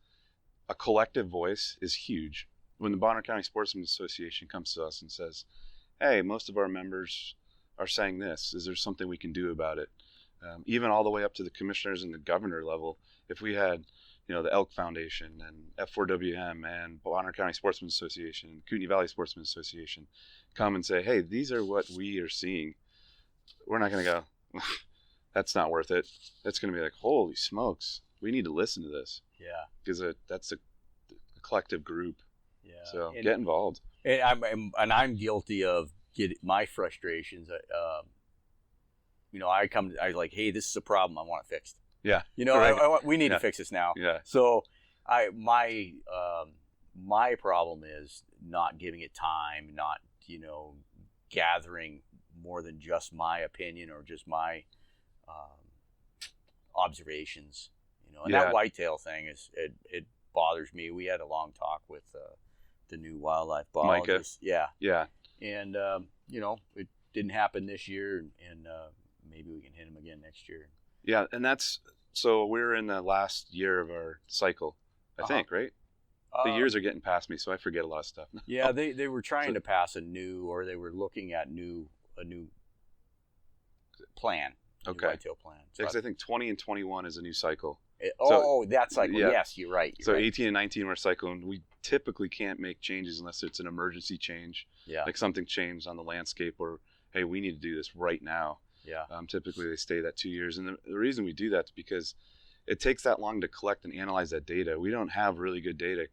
a collective voice is huge. When the Bonner County Sportsmen's Association comes to us and says, hey, most of our members are saying this, is there something we can do about it? Even all the way up to the commissioners and the governor level, if we had, the Elk Foundation and F4WM and Bonner County Sportsmen's Association and Kootenai Valley Sportsmen's Association come and say, hey, these are what we are seeing, we're not going to go, that's not worth it. That's going to be like, holy smokes, we need to listen to this. Yeah. Because that's a collective group. Yeah. So get involved. And I'm guilty of my frustrations. I like, hey, this is a problem. I want it fixed. Yeah. We need to fix this now. Yeah. So my problem is not giving it time, not, gathering more than just my opinion or just my observations, and that whitetail thing it bothers me. We had a long talk with the new wildlife biologist. Micah. Yeah. And it didn't happen this year, and maybe we can hit him again next year. Yeah, and so we're in the last year of our cycle, I think, right? The years are getting past me, so I forget a lot of stuff. Yeah, they were trying to pass a new, or they were looking at a new plan. Okay. Whitetail plan. So Because I think 20 and 21 is a new cycle. That cycle. Yeah. Yes, you're right. So 18 and 19 we're cycling. We typically can't make changes unless it's an emergency change. Yeah. Like something changed on the landscape, or hey, we need to do this right now. Yeah. Typically they stay that 2 years, and the reason we do that is because it takes that long to collect and analyze that data. We don't have really good data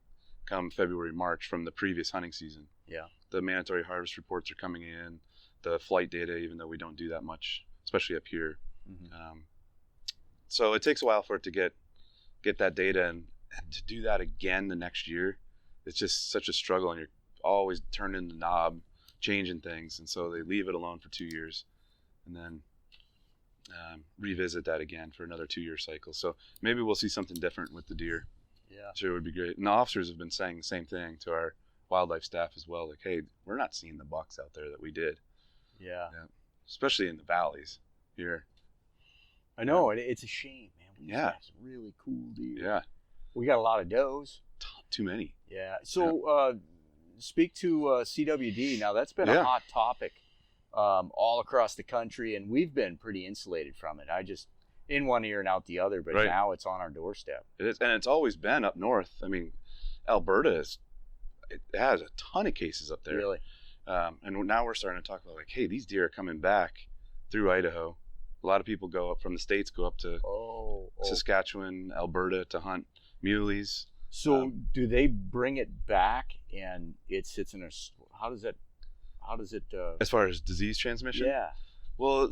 come February, March from the previous hunting season. Yeah. The mandatory harvest reports are coming in, the flight data, even though we don't do that much, especially up here. Mm-hmm. So it takes a while for it to get that data, and to do that again the next year, it's just such a struggle, and you're always turning the knob, changing things, and so they leave it alone for 2 years, and then revisit that again for another 2-year cycle. So maybe we'll see something different with the deer. Yeah. Sure, it would be great. And the officers have been saying the same thing to our wildlife staff as well. Like, hey, we're not seeing the bucks out there that we did. Yeah. Especially in the valleys here. I know, it's a shame, man. We Yeah. have some really cool deer. Yeah. We got a lot of does. Too many. Yeah. So speak to CWD. Now, that's been a hot topic all across the country, and we've been pretty insulated from it. I just in one ear and out the other, but now it's on our doorstep. It is, and it's always been up north. I mean, Alberta it has a ton of cases up there. Really? And now we're starting to talk about, like, hey, these deer are coming back through Idaho. A lot of people go up from the States, go up to Saskatchewan, Alberta to hunt muleys. So do they bring it back and it sits in a, how does it, as far as disease transmission? Yeah. Well,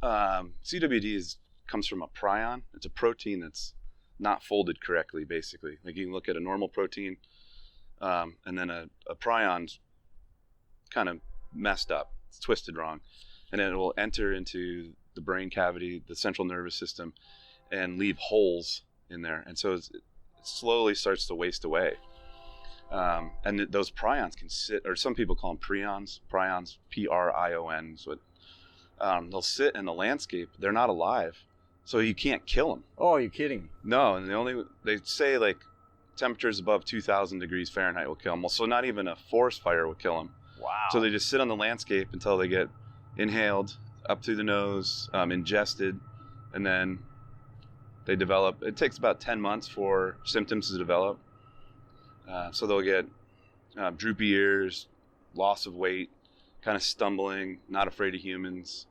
CWD comes from a prion. It's a protein that's not folded correctly, basically. Like, you can look at a normal protein, and then a prion's kind of messed up. It's twisted wrong. And then it will enter into the brain cavity, the central nervous system, and leave holes in there. And so it slowly starts to waste away. And those prions can sit, or some people call them prions, Prion, is what they'll sit in the landscape. They're not alive, so you can't kill them. Oh, you're kidding me. No, and they say, like, temperatures above 2,000 degrees Fahrenheit will kill them. Well, so not even a forest fire will kill them. Wow. So they just sit on the landscape until they get inhaled up through the nose, ingested, and then they develop. It takes about 10 months for symptoms to develop. So they'll get droopy ears, loss of weight, kind of stumbling, not afraid of humans,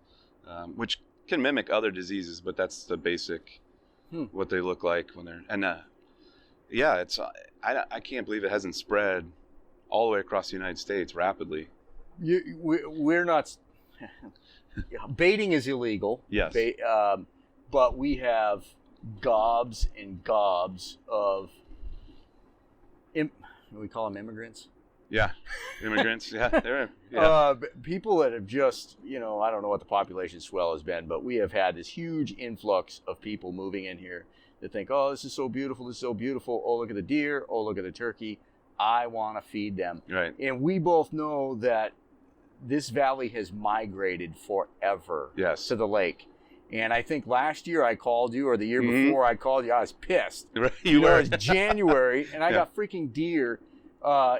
which can mimic other diseases, but that's the basic what they look like when they're. And it's I can't believe it hasn't spread all the way across the United States rapidly. We're not. Baiting is illegal. Yes. But we have gobs and gobs of. We call them immigrants. Yeah, immigrants. They're people that have just, I don't know what the population swell has been, but we have had this huge influx of people moving in here that think, oh, this is so beautiful, this is so beautiful. Oh, look at the deer. Oh, look at the turkey. I want to feed them. Right. And we both know that this valley has migrated forever to the lake. And I think last year I called you, or the year before I called you, I was pissed. Right. It was January, and I got freaking deer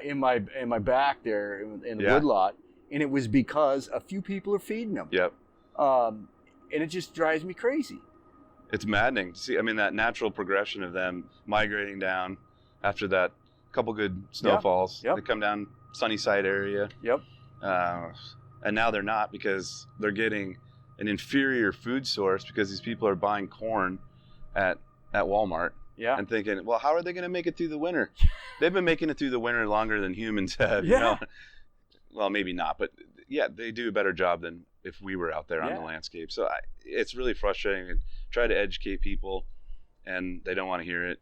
in my back there in the woodlot, and it was because a few people are feeding them. Yep. And it just drives me crazy. It's maddening to see. I mean, that natural progression of them migrating down after that couple good snowfalls. Yep. They come down Sunnyside area. Yep. And now they're not, because they're getting an inferior food source, because these people are buying corn at Walmart. Yeah. And thinking, well, how are they going to make it through the winter? They've been making it through the winter longer than humans have. Yeah. Well, maybe not, but yeah, they do a better job than if we were out there on the landscape. So it's really frustrating. I try to educate people, and they don't want to hear it.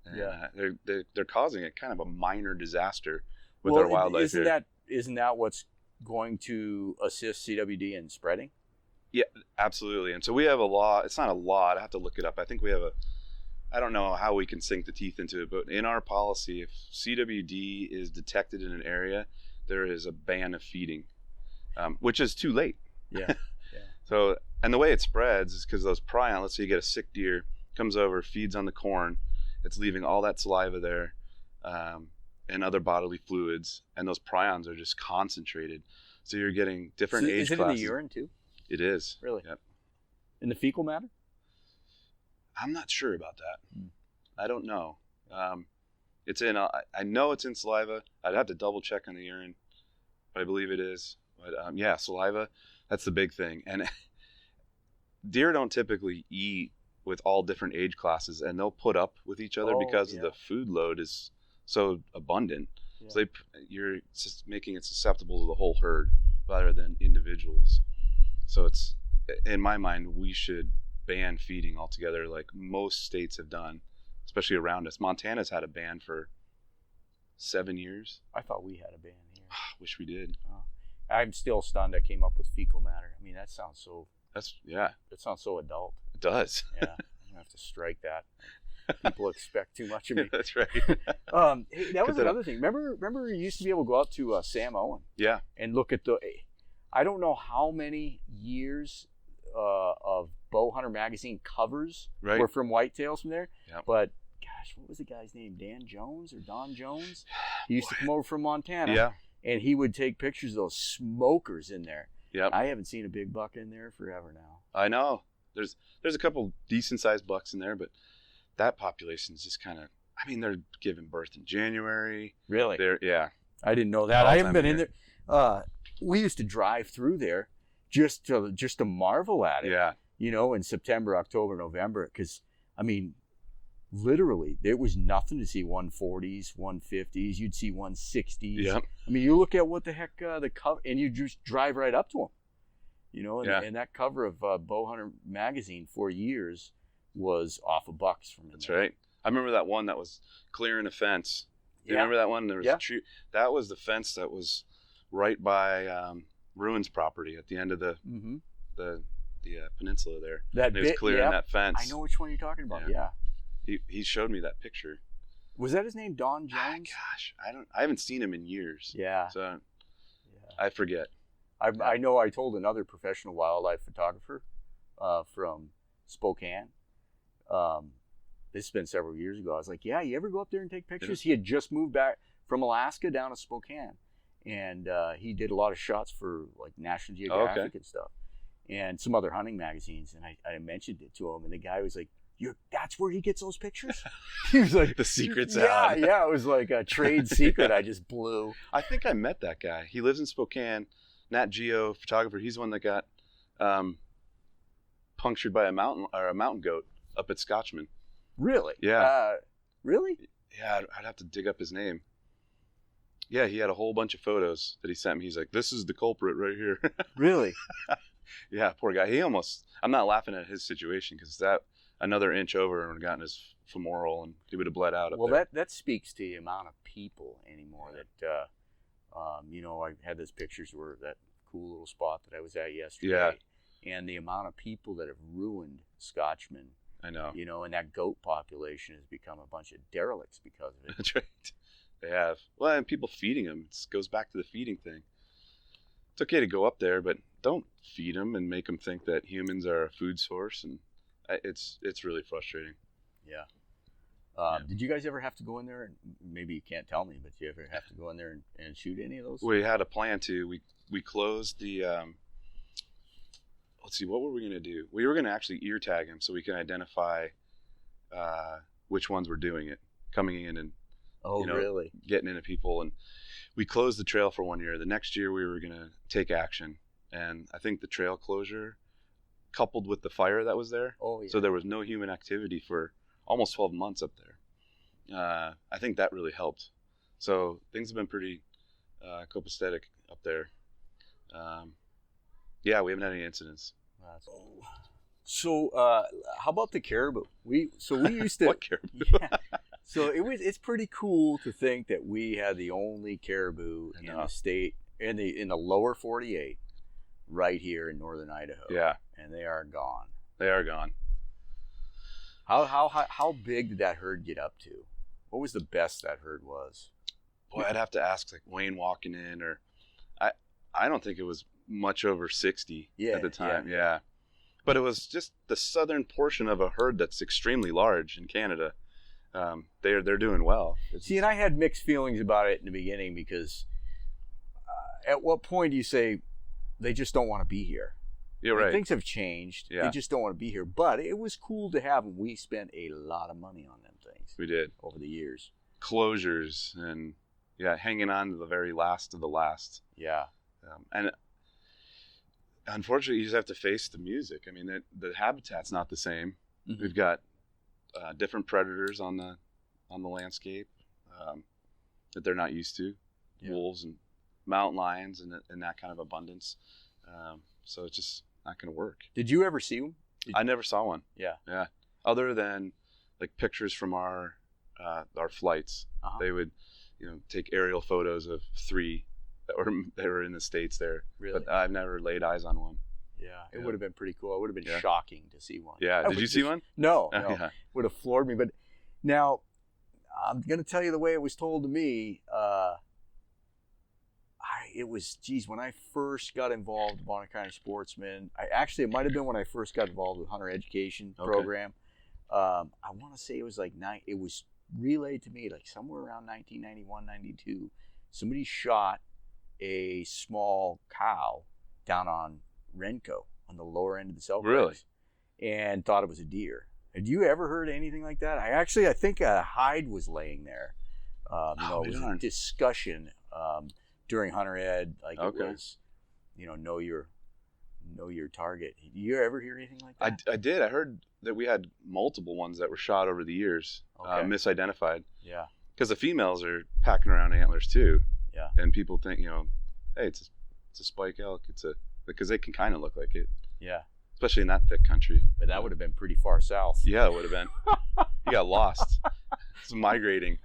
And they're causing it kind of a minor disaster with our wildlife here. Isn't that what's going to assist CWD in spreading? Yeah, absolutely. And so we have a law. It's not a law. I have to look it up. I think we have I don't know how we can sink the teeth into it, but in our policy, if CWD is detected in an area, there is a ban of feeding, which is too late. Yeah. So, and the way it spreads is because those prion, let's say you get a sick deer, comes over, feeds on the corn, it's leaving all that saliva there, and other bodily fluids, and those prions are just concentrated. So you're getting different age classes. Is it in the urine too? It is. Really? Yep. In the fecal matter? I'm not sure about that. I don't know. It's in. I know it's in saliva. I'd have to double check on the urine, but I believe it is. But yeah, saliva. That's the big thing. And deer don't typically eat with all different age classes, and they'll put up with each other because the food load is so abundant. Yeah. So you're just making it susceptible to the whole herd rather than individuals. So it's, in my mind, we should ban feeding altogether, like most states have done, especially around us. Montana's had a ban for 7 years. I thought we had a ban here. Wish we did. Oh. I'm still stunned I came up with fecal matter. I mean, that sounds so. That sounds so adult. It does. Yeah, I'm gonna have to strike that. People expect too much of me. That's right. Hey, that was another thing. Remember, you used to be able to go out to Sam Owen. Yeah. And look at the. I don't know how many years of Bowhunter magazine covers were from whitetails from there. Yep. But gosh, what was the guy's name? Dan Jones or Don Jones? He used to come over from Montana. Yeah. And he would take pictures of those smokers in there. Yep. I haven't seen a big buck in there forever now. I know. There's a couple decent sized bucks in there, but that population is just kind of. I mean, they're giving birth in January. Really? Yeah. I didn't know that. I haven't been in there. We used to drive through there just to marvel at it. Yeah. You know, in September, October, November, because I mean, literally, there was nothing to see 140s, 150s. You'd see 160s. Yep. I mean, you look at what the heck the cover, and you just drive right up to them. You know, and that cover of Bowhunter magazine for years was off of bucks from That's right. I remember that one that was clearing a fence. You remember that one? There was a tree. That was the fence that was right by Ruin's property at the end of the peninsula there. That was clearing that fence. I know which one you're talking about. Yeah. He showed me that picture. Was that his name, Don Jones? Gosh, I haven't seen him in years. Yeah. So I forget. I know I told another professional wildlife photographer from Spokane. This has been several years ago. I was like, yeah, you ever go up there and take pictures? He had just moved back from Alaska down to Spokane. And he did a lot of shots for like National Geographic and stuff. And some other hunting magazines. And I mentioned it to him. And the guy was like, that's where he gets those pictures? He was like, the secret's out. Yeah, it was like a trade secret I just blew. I think I met that guy. He lives in Spokane. Nat Geo photographer. He's the one that got punctured by a mountain goat up at Scotchman. Really? Yeah. Really? Yeah, I'd have to dig up his name. Yeah, he had a whole bunch of photos that he sent me. He's like, this is the culprit right here. Really? Yeah, poor guy. I'm not laughing at his situation because that another inch over and would have gotten his femoral and he would have bled out up there. Well, that speaks to the amount of people anymore that, you know, I had those pictures where that cool little spot that I was at yesterday. Yeah. And the amount of people that have ruined Scotchman. I know. You know, and that goat population has become a bunch of derelicts because of it. That's right. They have. Well, and people feeding them. It goes back to the feeding thing. It's okay to go up there, but don't feed them and make them think that humans are a food source. And it's really frustrating. Yeah. Did you guys ever have to go in there, and maybe you can't tell me, but did you ever have to go in there and shoot any of those? We had a plan to. We closed the, let's see, what were we going to do? We were going to actually ear tag them so we can identify which ones were doing it, coming in and really? Getting into people. And we closed the trail for 1 year. The next year we were going to take action. And I think the trail closure coupled with the fire that was there. So there was no human activity for almost 12 months up there. I think that really helped. So things have been pretty copacetic up there. Yeah, we haven't had any incidents. So how about the caribou? We used to. What caribou? Yeah. So it's pretty cool to think that we had the only caribou in the state in the lower 48 right here in northern Idaho. Yeah. And they are gone. They are gone. How big did that herd get up to? What was the best that herd was? Boy, I'd have to ask like Wayne walking in, or I don't think it was much over 60 at the time. Yeah. But it was just the southern portion of a herd that's extremely large in Canada. they're doing well. See, and I had mixed feelings about it in the beginning because at what point do you say they just don't want to be here? Yeah, right. Things have changed. Yeah. They just don't want to be here. But it was cool to have them. We spent a lot of money on them things. We did. Over the years. Closures and, hanging on to the very last of the last. Yeah. And unfortunately, you just have to face the music. I mean, the habitat's not the same. Mm-hmm. We've got different predators on the landscape that they're not used to. Yeah. Wolves and mountain lions and that kind of abundance. So it's just not going to work. Did you ever see one? I never saw one. Yeah. Yeah. Other than like pictures from our flights. Uh-huh. They would, take aerial photos of 3 that were in the States there. Really? But I've never laid eyes on one. Yeah. It would have been pretty cool. It would have been shocking to see one. Yeah. Did you see one? No. Yeah. Would have floored me. But now I'm going to tell you the way it was told to me. It was, when I first got involved with Bonner County Sportsman, it might have been when I first got involved with Hunter Education Program. I want to say it was it was relayed to me like somewhere around 1991, 92. Somebody shot a small cow down on Renko on the lower end of the Selway. Really? And thought it was a deer. Had you ever heard anything like that? I think a hide was laying there. It was a discussion during Hunter Ed, it was, know your target. Did you ever hear anything like that? I did. I heard that we had multiple ones that were shot over the years, misidentified. Yeah. Because the females are packing around antlers too. Yeah. And people think, hey, it's a spike elk. Because they can kind of look like it. Yeah. Especially in that thick country. But that would have been pretty far south. Yeah, it would have been. You got lost. It's migrating.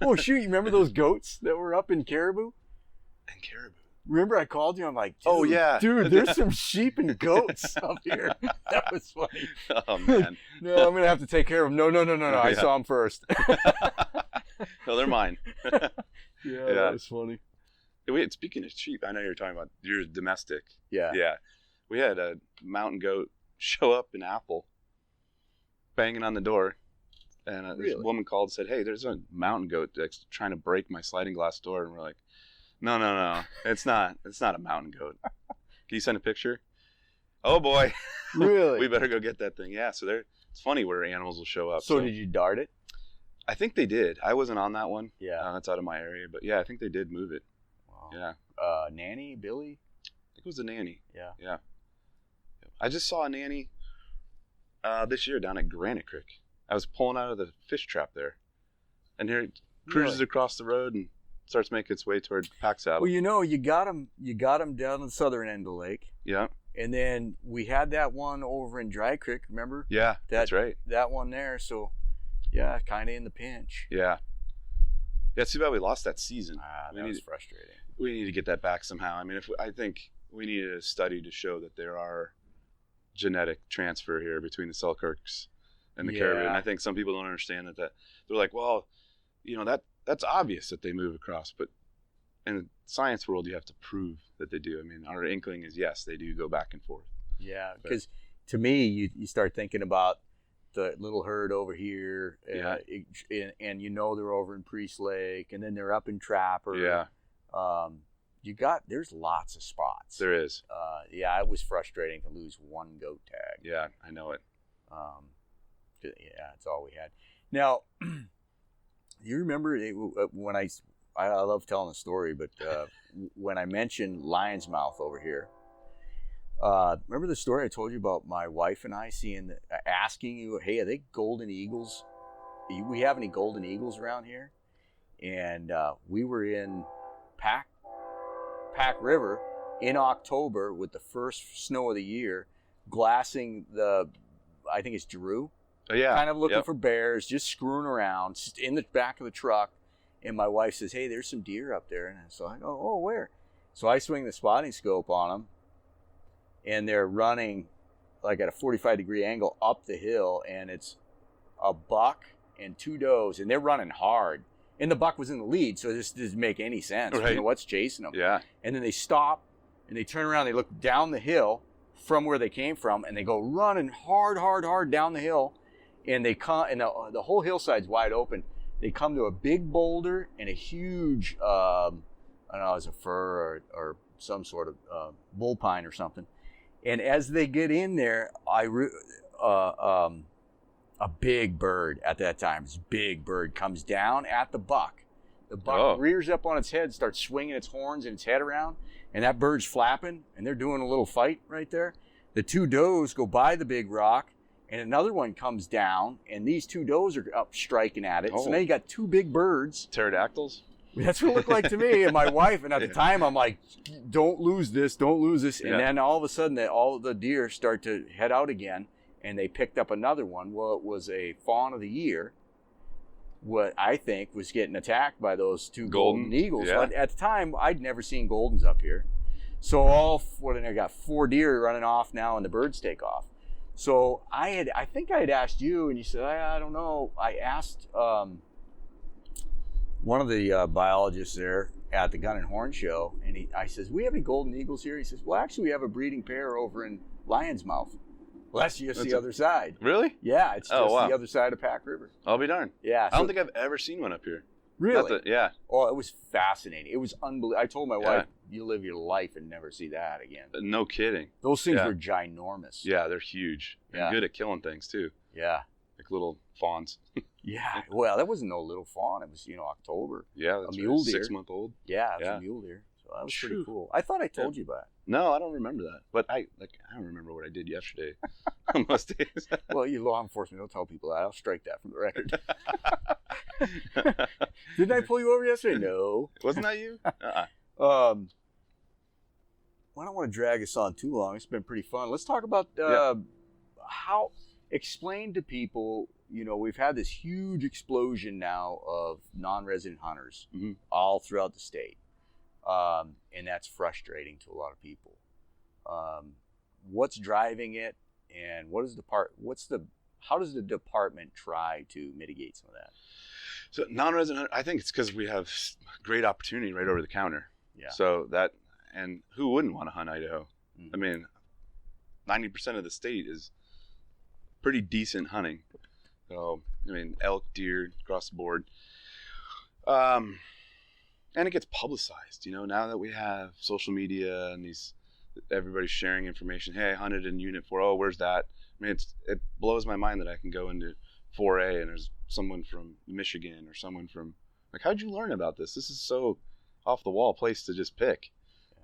Oh shoot! You remember those goats that were up in Caribou? And caribou. Remember I called you? I'm like, oh yeah, dude, there's some sheep and goats up here. That was funny. Oh man. No, I'm gonna have to take care of them. No. I saw them first. No, they're mine. Yeah, that was funny. Wait, speaking of sheep, I know you're talking about your domestic. Yeah. Yeah. We had a mountain goat show up in Apple, banging on the door, and this woman called and said, "Hey, there's a mountain goat that's trying to break my sliding glass door," and we're like, No. It's not a mountain goat. Can you send a picture? Oh boy. Really? We better go get that thing. Yeah. So it's funny where animals will show up. So did you dart it? I think they did. I wasn't on that one. Yeah. That's out of my area. But yeah, I think they did move it. Wow. Yeah. Nanny, Billy? I think it was a nanny. Yeah. Yeah. I just saw a nanny this year down at Granite Creek. I was pulling out of the fish trap there. And here it cruises across the road and starts making its way toward Pack Saddle. Well, you got them down the southern end of the lake. Yeah. And then we had that one over in Dry Creek, remember? Yeah, that's right. That one there, so yeah, kind of in the pinch. Yeah. Yeah, it's too bad we lost that season. That was frustrating. We need to get that back somehow. I mean, I think we needed a study to show that there are genetic transfer here between the Selkirks and the caribou. And I think some people don't understand that they're like, well, that's obvious that they move across, but in the science world, you have to prove that they do. I mean, our inkling is yes, they do go back and forth. Yeah, because to me, you start thinking about the little herd over here, and they're over in Priest Lake, and then they're up in Trapper. Yeah. There's lots of spots. There is. It was frustrating to lose one goat tag. Yeah, I know it. It's all we had. Now, you remember when I love telling the story, but when I mentioned Lion's Mouth over here, remember the story I told you about my wife and I asking you, hey, are they golden eagles? Do we have any golden eagles around here? And we were in Pack River in October with the first snow of the year, glassing I think it's Giroux. Oh, yeah. Kind of looking for bears, just screwing around, just in the back of the truck. And my wife says, hey, there's some deer up there. And so I go, oh, where? So I swing the spotting scope on them, and they're running like at a 45-degree angle up the hill, and it's a buck and 2 does, and they're running hard. And the buck was in the lead, so this doesn't make any sense. Right. What's chasing them? Yeah. And then they stop, and they turn around, they look down the hill from where they came from, and they go running hard down the hill. and they come, and the whole hillside's wide open. They come to a big boulder and a huge, I don't know, it's a fir or some sort of bull pine or something. And as they get in there, a big bird at that time, this big bird comes down at the buck. The buck rears up on its head, starts swinging its horns and its head around, and that bird's flapping, and they're doing a little fight right there. The two does go by the big rock, and another one comes down, and these two does are up striking at it. So now you got two big birds. Pterodactyls? That's what it looked like to me and my wife. And at the time, I'm like, don't lose this, don't lose this. And then all of a sudden, all of the deer start to head out again, and they picked up another one. Well, it was a fawn of the year, what I think was getting attacked by those two golden eagles. Yeah. But at the time, I'd never seen goldens up here. So I got 4 deer running off now, and the birds take off. So I think I had asked you, and you said, I don't know. I asked one of the biologists there at the Gun and Horn show, and I says, we have any golden eagles here? He says, well, actually, we have a breeding pair over in Lion's Mouth. Well, that's just the other side. Really? Yeah, it's just the other side of Pack River. I'll be darned. Yeah. I don't think I've ever seen one up here. Really? Yeah. Oh, it was fascinating. It was unbelievable. I told my wife, you live your life and never see that again. No kidding. Those things were ginormous. Yeah, they're huge. And good at killing things, too. Yeah. Like little fawns. Yeah. Well, that wasn't no little fawn. It was, October. Yeah, that's a mule deer. 6-month-old. Yeah, it was a mule deer. So that was pretty cool. I thought I told you about it. No, I don't remember that. But I don't remember what I did yesterday on most days. Well, you law enforcement, don't tell people that. I'll strike that from the record. Didn't I pull you over yesterday? No. Wasn't that you? I don't want to drag us on too long. It's been pretty fun. Let's talk about explain to people, we've had this huge explosion now of non-resident hunters all throughout the state. And that's frustrating to a lot of people. What's driving it, and how does the department try to mitigate some of that? So non-resident, I think it's because we have great opportunity right over the counter. Yeah. So and who wouldn't want to hunt Idaho? I mean, 90% of the state is pretty decent hunting. So, elk, deer, across the board. And it gets publicized, now that we have social media and everybody's sharing information. Hey, I hunted in Unit 4. Oh, where's that? It blows my mind that I can go into 4A and there's someone from Michigan or someone from, how'd you learn about this? This is so off the wall place to just pick.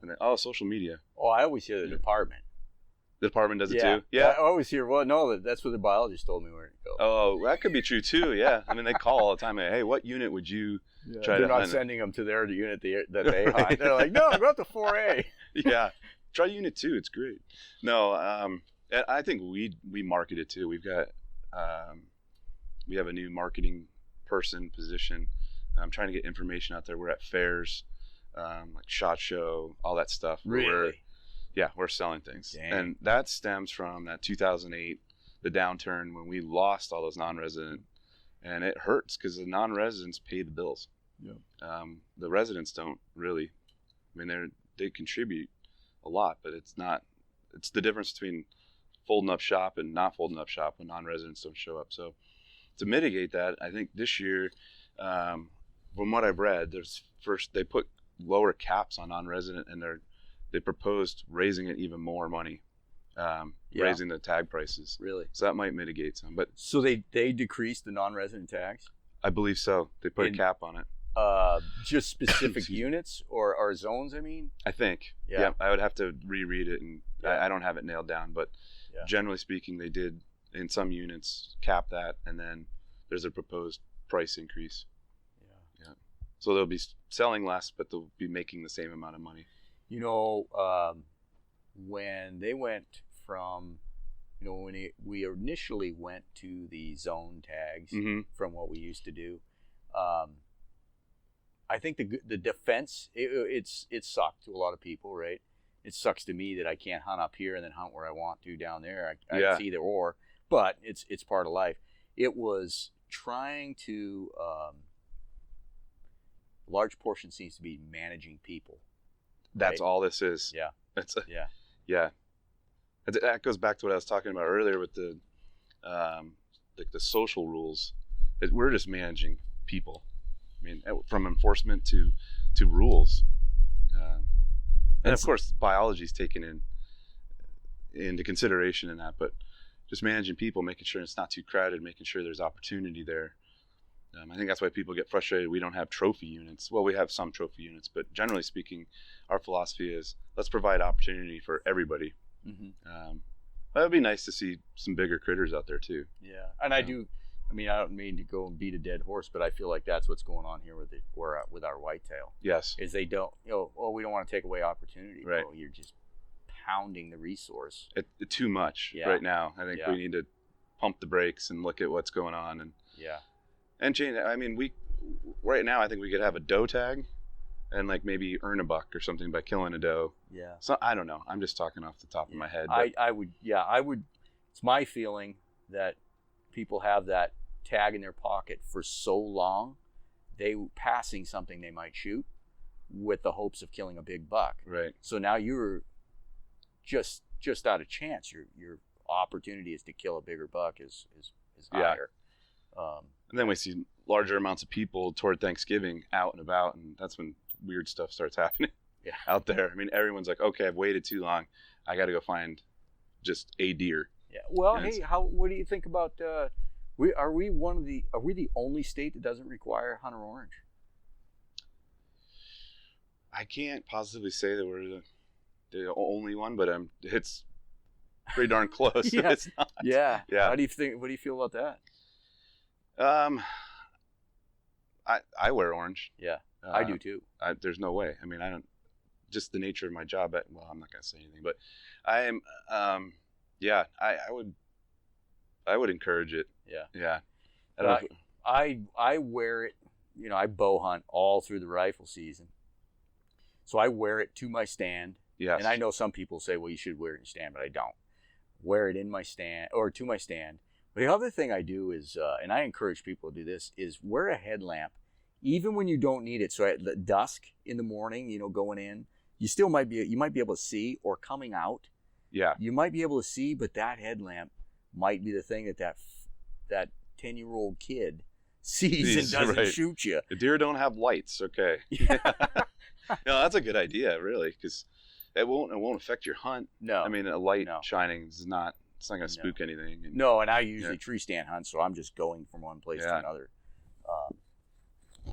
And then, social media. Oh, I always hear the department. The department does it too? Yeah. I always hear, that's what the biologist told me where to go. Oh, that could be true too, yeah. They call all the time, hey, what unit would you try to hunt? They're not sending them to their unit that they hunt. They're like, no, go up to 4A. Yeah. Try Unit 2, it's great. No, I think we market it too. We've got, we have a new marketing position. I'm trying to get information out there. We're at fairs, like SHOT Show, all that stuff. Really? We're selling things. Dang. And that stems from that 2008, the downturn when we lost all those non-resident. And it hurts because the non-residents pay the bills. Yeah. The residents don't really. They contribute a lot, but it's the difference between folding up shop and not folding up shop when non-residents don't show up. So to mitigate that, I think this year, from what I've read, they put lower caps on non-resident, and they proposed raising it even more money, raising the tag prices. Really? So that might mitigate some. But so they decreased the non-resident tags? I believe so. They put a cap on it. Just specific units or zones, I think. Yeah. I would have to reread it, and I don't have it nailed down. But generally speaking, they did, in some units, cap that, and then there's a proposed price increase. Yeah. So they'll be selling less, but they'll be making the same amount of money. When they went from, when we initially went to the zone tags from what we used to do, I think the defense, it sucked to a lot of people, right? It sucks to me that I can't hunt up here and then hunt where I want to down there. It's either or, but it's part of life. It was trying to, a large portion seems to be managing people. That's all this is. Yeah. Yeah. That goes back to what I was talking about earlier with the like the social rules, we're just managing people. I mean, from enforcement to rules, and of course biology is taken into consideration in that, but just managing people, making sure it's not too crowded, making sure there's opportunity there. I think that's why people get frustrated. We don't have trophy units. Well, we have some trophy units, but generally speaking, our philosophy is let's provide opportunity for everybody. That would be nice to see some bigger critters out there too. Yeah, and I don't mean to go and beat a dead horse, but I feel like that's what's going on here with our whitetail. Yes. Is they don't, we don't want to take away opportunity. Right. Well, you're just pounding the resource. Too much right now. I think we need to pump the brakes and look at what's going on and change. I mean, right now I think we could have a doe tag and like maybe earn a buck or something by killing a doe. Yeah. So I don't know. I'm just talking off the top of my head. I would. It's my feeling that people have that tag in their pocket for so long, they passing something they might shoot with the hopes of killing a big buck. Right. So now you're just out of chance. Your opportunity is to kill a bigger buck is higher. And then we see larger amounts of people toward Thanksgiving out and about, and that's when weird stuff starts happening out there. I mean, everyone's like, okay, I've waited too long. I got to go find just a deer. Yeah. Well, hey, what do you think about? Are we the only state that doesn't require hunter orange? I can't positively say that we're the only one, but it's pretty darn close. Yeah. It's not. Yeah. Yeah. What do you feel about that? I wear orange. Yeah, I do too. There's no way. I mean, I don't. Just the nature of my job. Well, I'm not gonna say anything, but I am. I would encourage it. Yeah. Yeah. I wear it. I bow hunt all through the rifle season, so I wear it to my stand. Yes. And I know some people say, well, you should wear it in your stand, but I don't. Wear it in my stand or to my stand. But the other thing I do is, and I encourage people to do this, is wear a headlamp, even when you don't need it. So at dusk in the morning, going in, you might be able to see, or coming out. Yeah. You might be able to see, but that headlamp might be the thing that 10-year-old kid sees and doesn't shoot you. The deer don't have lights. Okay. Yeah. No, that's a good idea, really, because it won't affect your hunt. No. I mean, a light shining is not. It's not going to spook anything. And I usually tree stand hunt, so I'm just going from one place to another.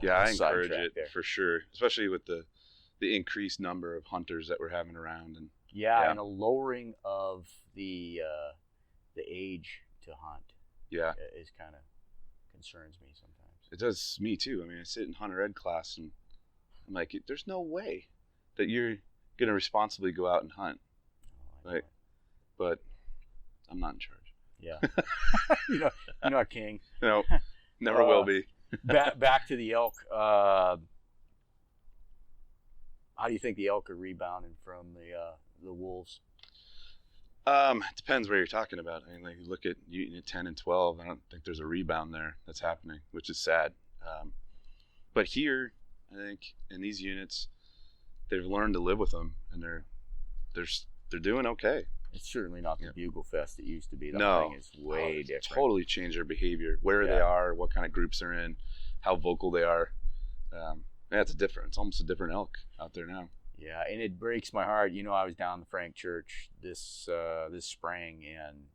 I encourage it for sure, especially with the increased number of hunters that we're having around, and and a lowering of the age to hunt. Yeah, is kind of concerns me sometimes. It does me too. I mean, I sit in hunter ed class, and I'm like, there's no way that you're going to responsibly go out and hunt, but I'm not in charge. Yeah. You're not king. No, never will be. back to the elk. How do you think the elk are rebounding from the wolves? It depends where you're talking about. I mean, like you look at unit 10 and 12, I don't think there's a rebound there that's happening, which is sad. But here, I think in these units, they've learned to live with them, and they're doing okay. It's certainly not the bugle fest it used to be. The hunting is way different. Totally changed their behavior, where they are, what kind of groups they're in, how vocal they are. It's almost a different elk out there now. Yeah, and it breaks my heart. I was down the Frank Church this spring, and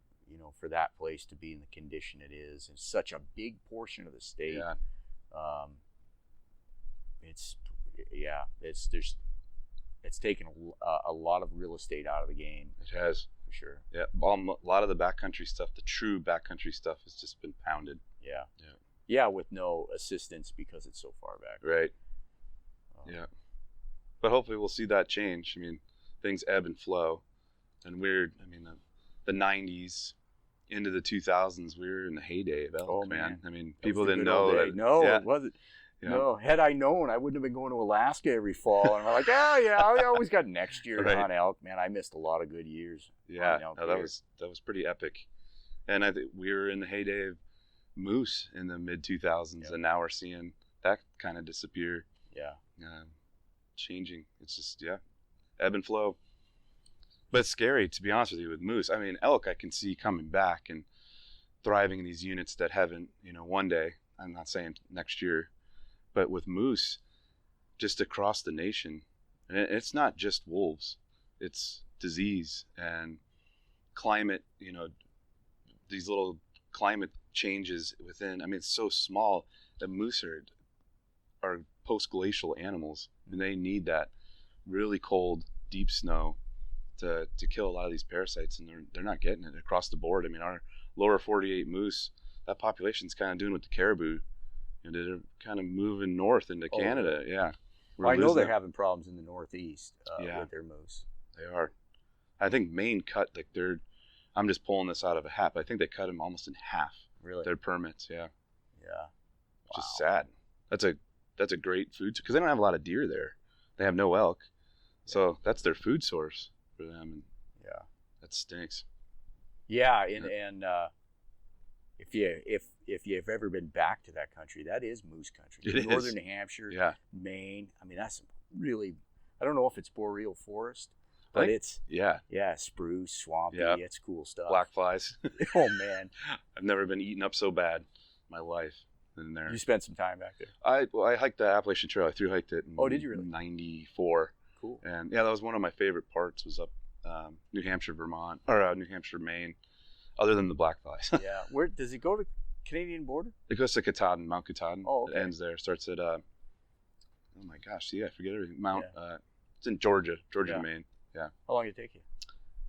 for that place to be in the condition it is, in such a big portion of the state. Yeah. It's taken a lot of real estate out of the game. It has. For sure. Yeah, a lot of the backcountry stuff, the true backcountry stuff, has just been pounded. Yeah. Yeah, with no assistance because it's so far back. Right. Yeah. But hopefully we'll see that change. I mean, things ebb and flow. And the 90s into the 2000s, we were in the heyday of elk, oh, man. I mean, people didn't know that. No, it wasn't. Yeah. No, had I known, I wouldn't have been going to Alaska every fall. And I'm like, I always got next year to hunt elk. Man, I missed a lot of good years. Yeah, that was pretty epic. And I think we were in the heyday of moose in the mid 2000s, and now we're seeing that kind of disappear. Yeah, changing. It's just ebb and flow. But it's scary, to be honest with you, with moose. I mean, elk I can see coming back, and thriving in these units that haven't, one day, I'm not saying next year, but with moose just across the nation. And it's not just wolves, it's disease and climate, these little climate changes within. I mean, it's so small that moose are post-glacial animals, and they need that really cold, deep snow to kill a lot of these parasites, and they're not getting it across the board. I mean, our lower 48 moose, that population's kind of doing what the caribou, they're kind of moving north into Canada. Yeah. Well, I know they're having problems in the Northeast with their moose. They are. I think Maine cut, I'm just pulling this out of a hat, but I think they cut them almost in half. Really? Their permits, yeah. Yeah. Which is sad. That's a great food, because they don't have a lot of deer there. They have no elk. So that's their food source for them. And yeah. That stinks. Yeah, and if you've ever been back to that country, that is moose country. It Northern is. New Hampshire, Yeah. Maine. I mean, that's really, I don't know if it's boreal forest, but it's spruce, swampy. Yeah. It's cool stuff. Black flies. Oh man, I've never been eaten up so bad in my life than there. You spent some time back there. I hiked the Appalachian Trail. I through hiked it in did you really? 94. Cool. And yeah, that was one of my favorite parts, was up New Hampshire, Vermont, or New Hampshire, Maine, other than the black flies. Yeah. Where does it go to? Canadian border? It goes to Katahdin, Mount Katahdin. Oh, okay. It ends there. Starts at oh my gosh, see, I forget everything. It's in Georgia, Yeah. Maine. Yeah. How long did it take you?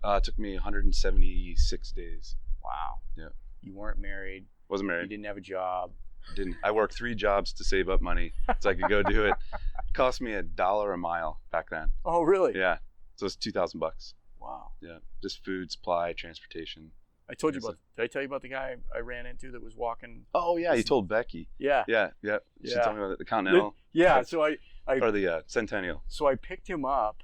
It took me 176 days. Wow. Yeah. You weren't married. Wasn't You married. didn't have a job. Didn't. I worked 3 jobs to save up money so I could go do it. Cost me $1 a mile back then. Oh, really? Yeah. So it's $2,000. Wow. Yeah. Just food, supply, transportation. I told you about. Did I tell you about the guy I ran into that was walking? Oh yeah, you told Becky. Yeah. Yeah. She Yeah. told me about the Continental. Yeah. So I Or the Centennial. So I picked him up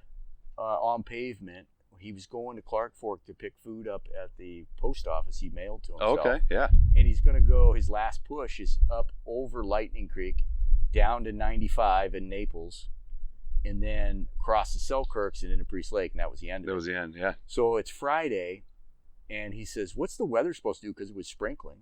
on pavement. He was going to Clark Fork to pick food up at the post office. He mailed to himself. Oh, okay. Yeah. And he's going to go. His last push is up over Lightning Creek, down to 95 in Naples, and then across the Selkirks and into Priest Lake, and that was the end of it. That was the end. Yeah. So it's Friday, and he says, "What's the weather supposed to do?" Because it was sprinkling.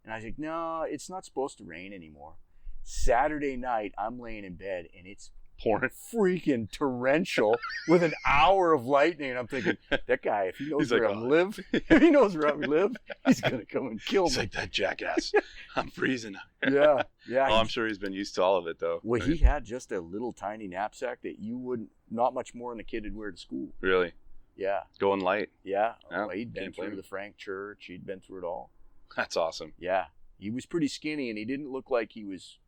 And I said, "No, it's not supposed to rain anymore." Saturday night, I'm laying in bed, and it's Pouring. freaking torrential with an hour of lightning. And I'm thinking, that guy, if he knows He's where like, I "Oh." live, if he knows where I live, he's going to come and kill He's me. like, that jackass. I'm freezing. Yeah. Oh, I'm sure he's been used to all of it though. Well, I he mean, had just a little tiny knapsack that you wouldn't, not much more than a kid would wear to school. really Yeah. going light. Yeah. Yeah, Oh, he'd been can't blame through him. the Frank Church. He'd been through it all. That's awesome. Yeah. He was pretty skinny, and he didn't look like he was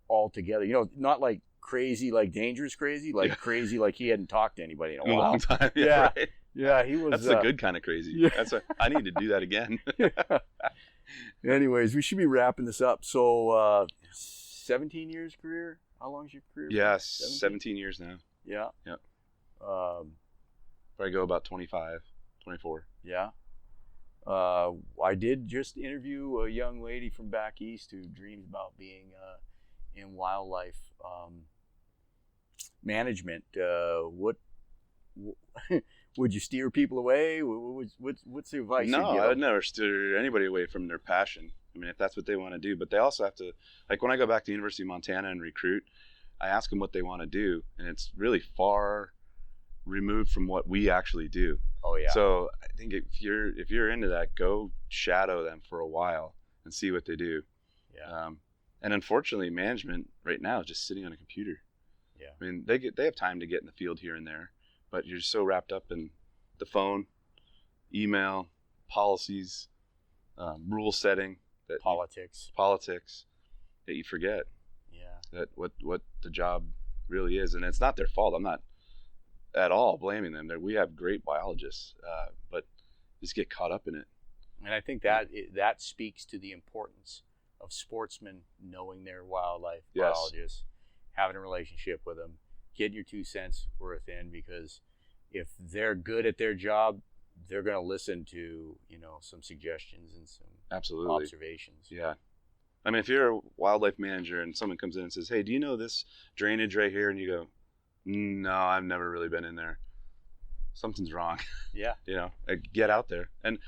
all together. You know, not like crazy, like dangerous crazy, like Yeah. crazy, like he hadn't talked to anybody in a In a while. long time. Yeah. Right? Yeah, he was. That's the good kind of crazy. yeah. I need to do that again. Anyways, we should be wrapping this up. So, 17 years career? How long's your career? Yeah, 17 years now. Yeah. Yep. Um, Probably go about 25, 24. yeah. I did just interview a young lady from back east who dreams about being in wildlife management. What would you steer people away? What's the advice? No, you'd give I would them? never steer anybody away from their passion. I mean, if that's what they want to do, but they also have to, like when I go back to University of Montana and recruit, I ask them what they want to do, and it's really far removed from what we actually do. Oh yeah. So I think if you're into that, go shadow them for a while and see what they do. Yeah. And unfortunately, management right now is just sitting on a computer. Yeah. I mean, they have time to get in the field here and there, but you're so wrapped up in the phone, email, policies, rule setting, that politics, that you forget Yeah. that what the job really is, and it's not their fault. I'm not at all blaming them. We have great biologists, but just get caught up in it. And I think that speaks to the importance of sportsmen knowing their wildlife Yes. biologists, having a relationship with them, getting your 2 cents worth in, because if they're good at their job, they're going to listen to, some suggestions and some Absolutely. observations. Yeah. I mean, if you're a wildlife manager and someone comes in and says, "Hey, do you know this drainage right here?" and you go, "No, I've never really been in there." something's wrong. Yeah. You know, get out there. And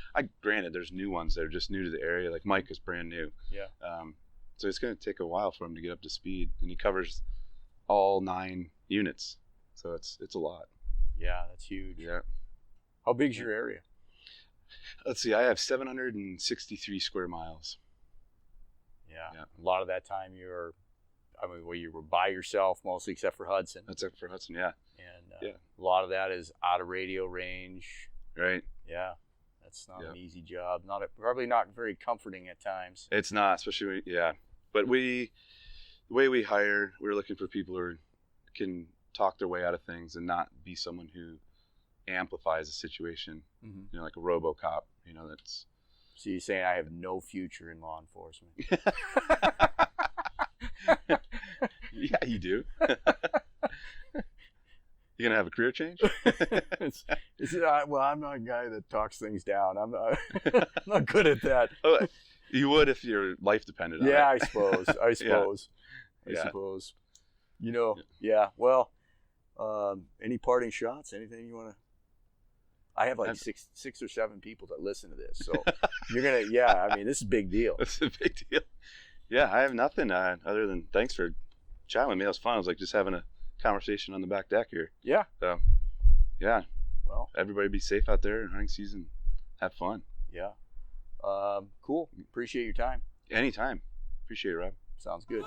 granted, there's new ones that are just new to the area. Like Mike is brand new. Yeah. So it's going to take a while for him to get up to speed, and he covers all 9 units. So it's a lot. Yeah, that's huge. Yeah. How big's your area? Let's see. I have 763 square miles. Yeah. A lot of that time you were by yourself mostly, except for Hudson. That's it for Hudson. Yeah. And a lot of that is out of radio range. Right. Yeah. That's not an easy job. Probably not very comforting at times. It's not, especially But the way we hire, we're looking for people who can talk their way out of things and not be someone who amplifies a situation. Mm-hmm. You know, like a RoboCop. You know, that's. So you're saying I have no future in law enforcement? Yeah, you do. You gonna have a career change? Well, I'm not a guy that talks things down. I'm not good at that. Oh, you would if your life depended on it. Yeah, I suppose. I suppose. You know. Yeah. Well, any parting shots? Anything you want to? I have like six or 7 people that listen to this, so you're gonna. Yeah, I mean, this is a big deal. It's a big deal. Yeah, I have nothing other than thanks for chatting with me. It was fun. It was like just having a conversation on the back deck here. Yeah. So, yeah. Well, everybody be safe out there in hunting season. Have fun. Yeah. Cool. Appreciate your time. Anytime. Appreciate it, Rob. Sounds good.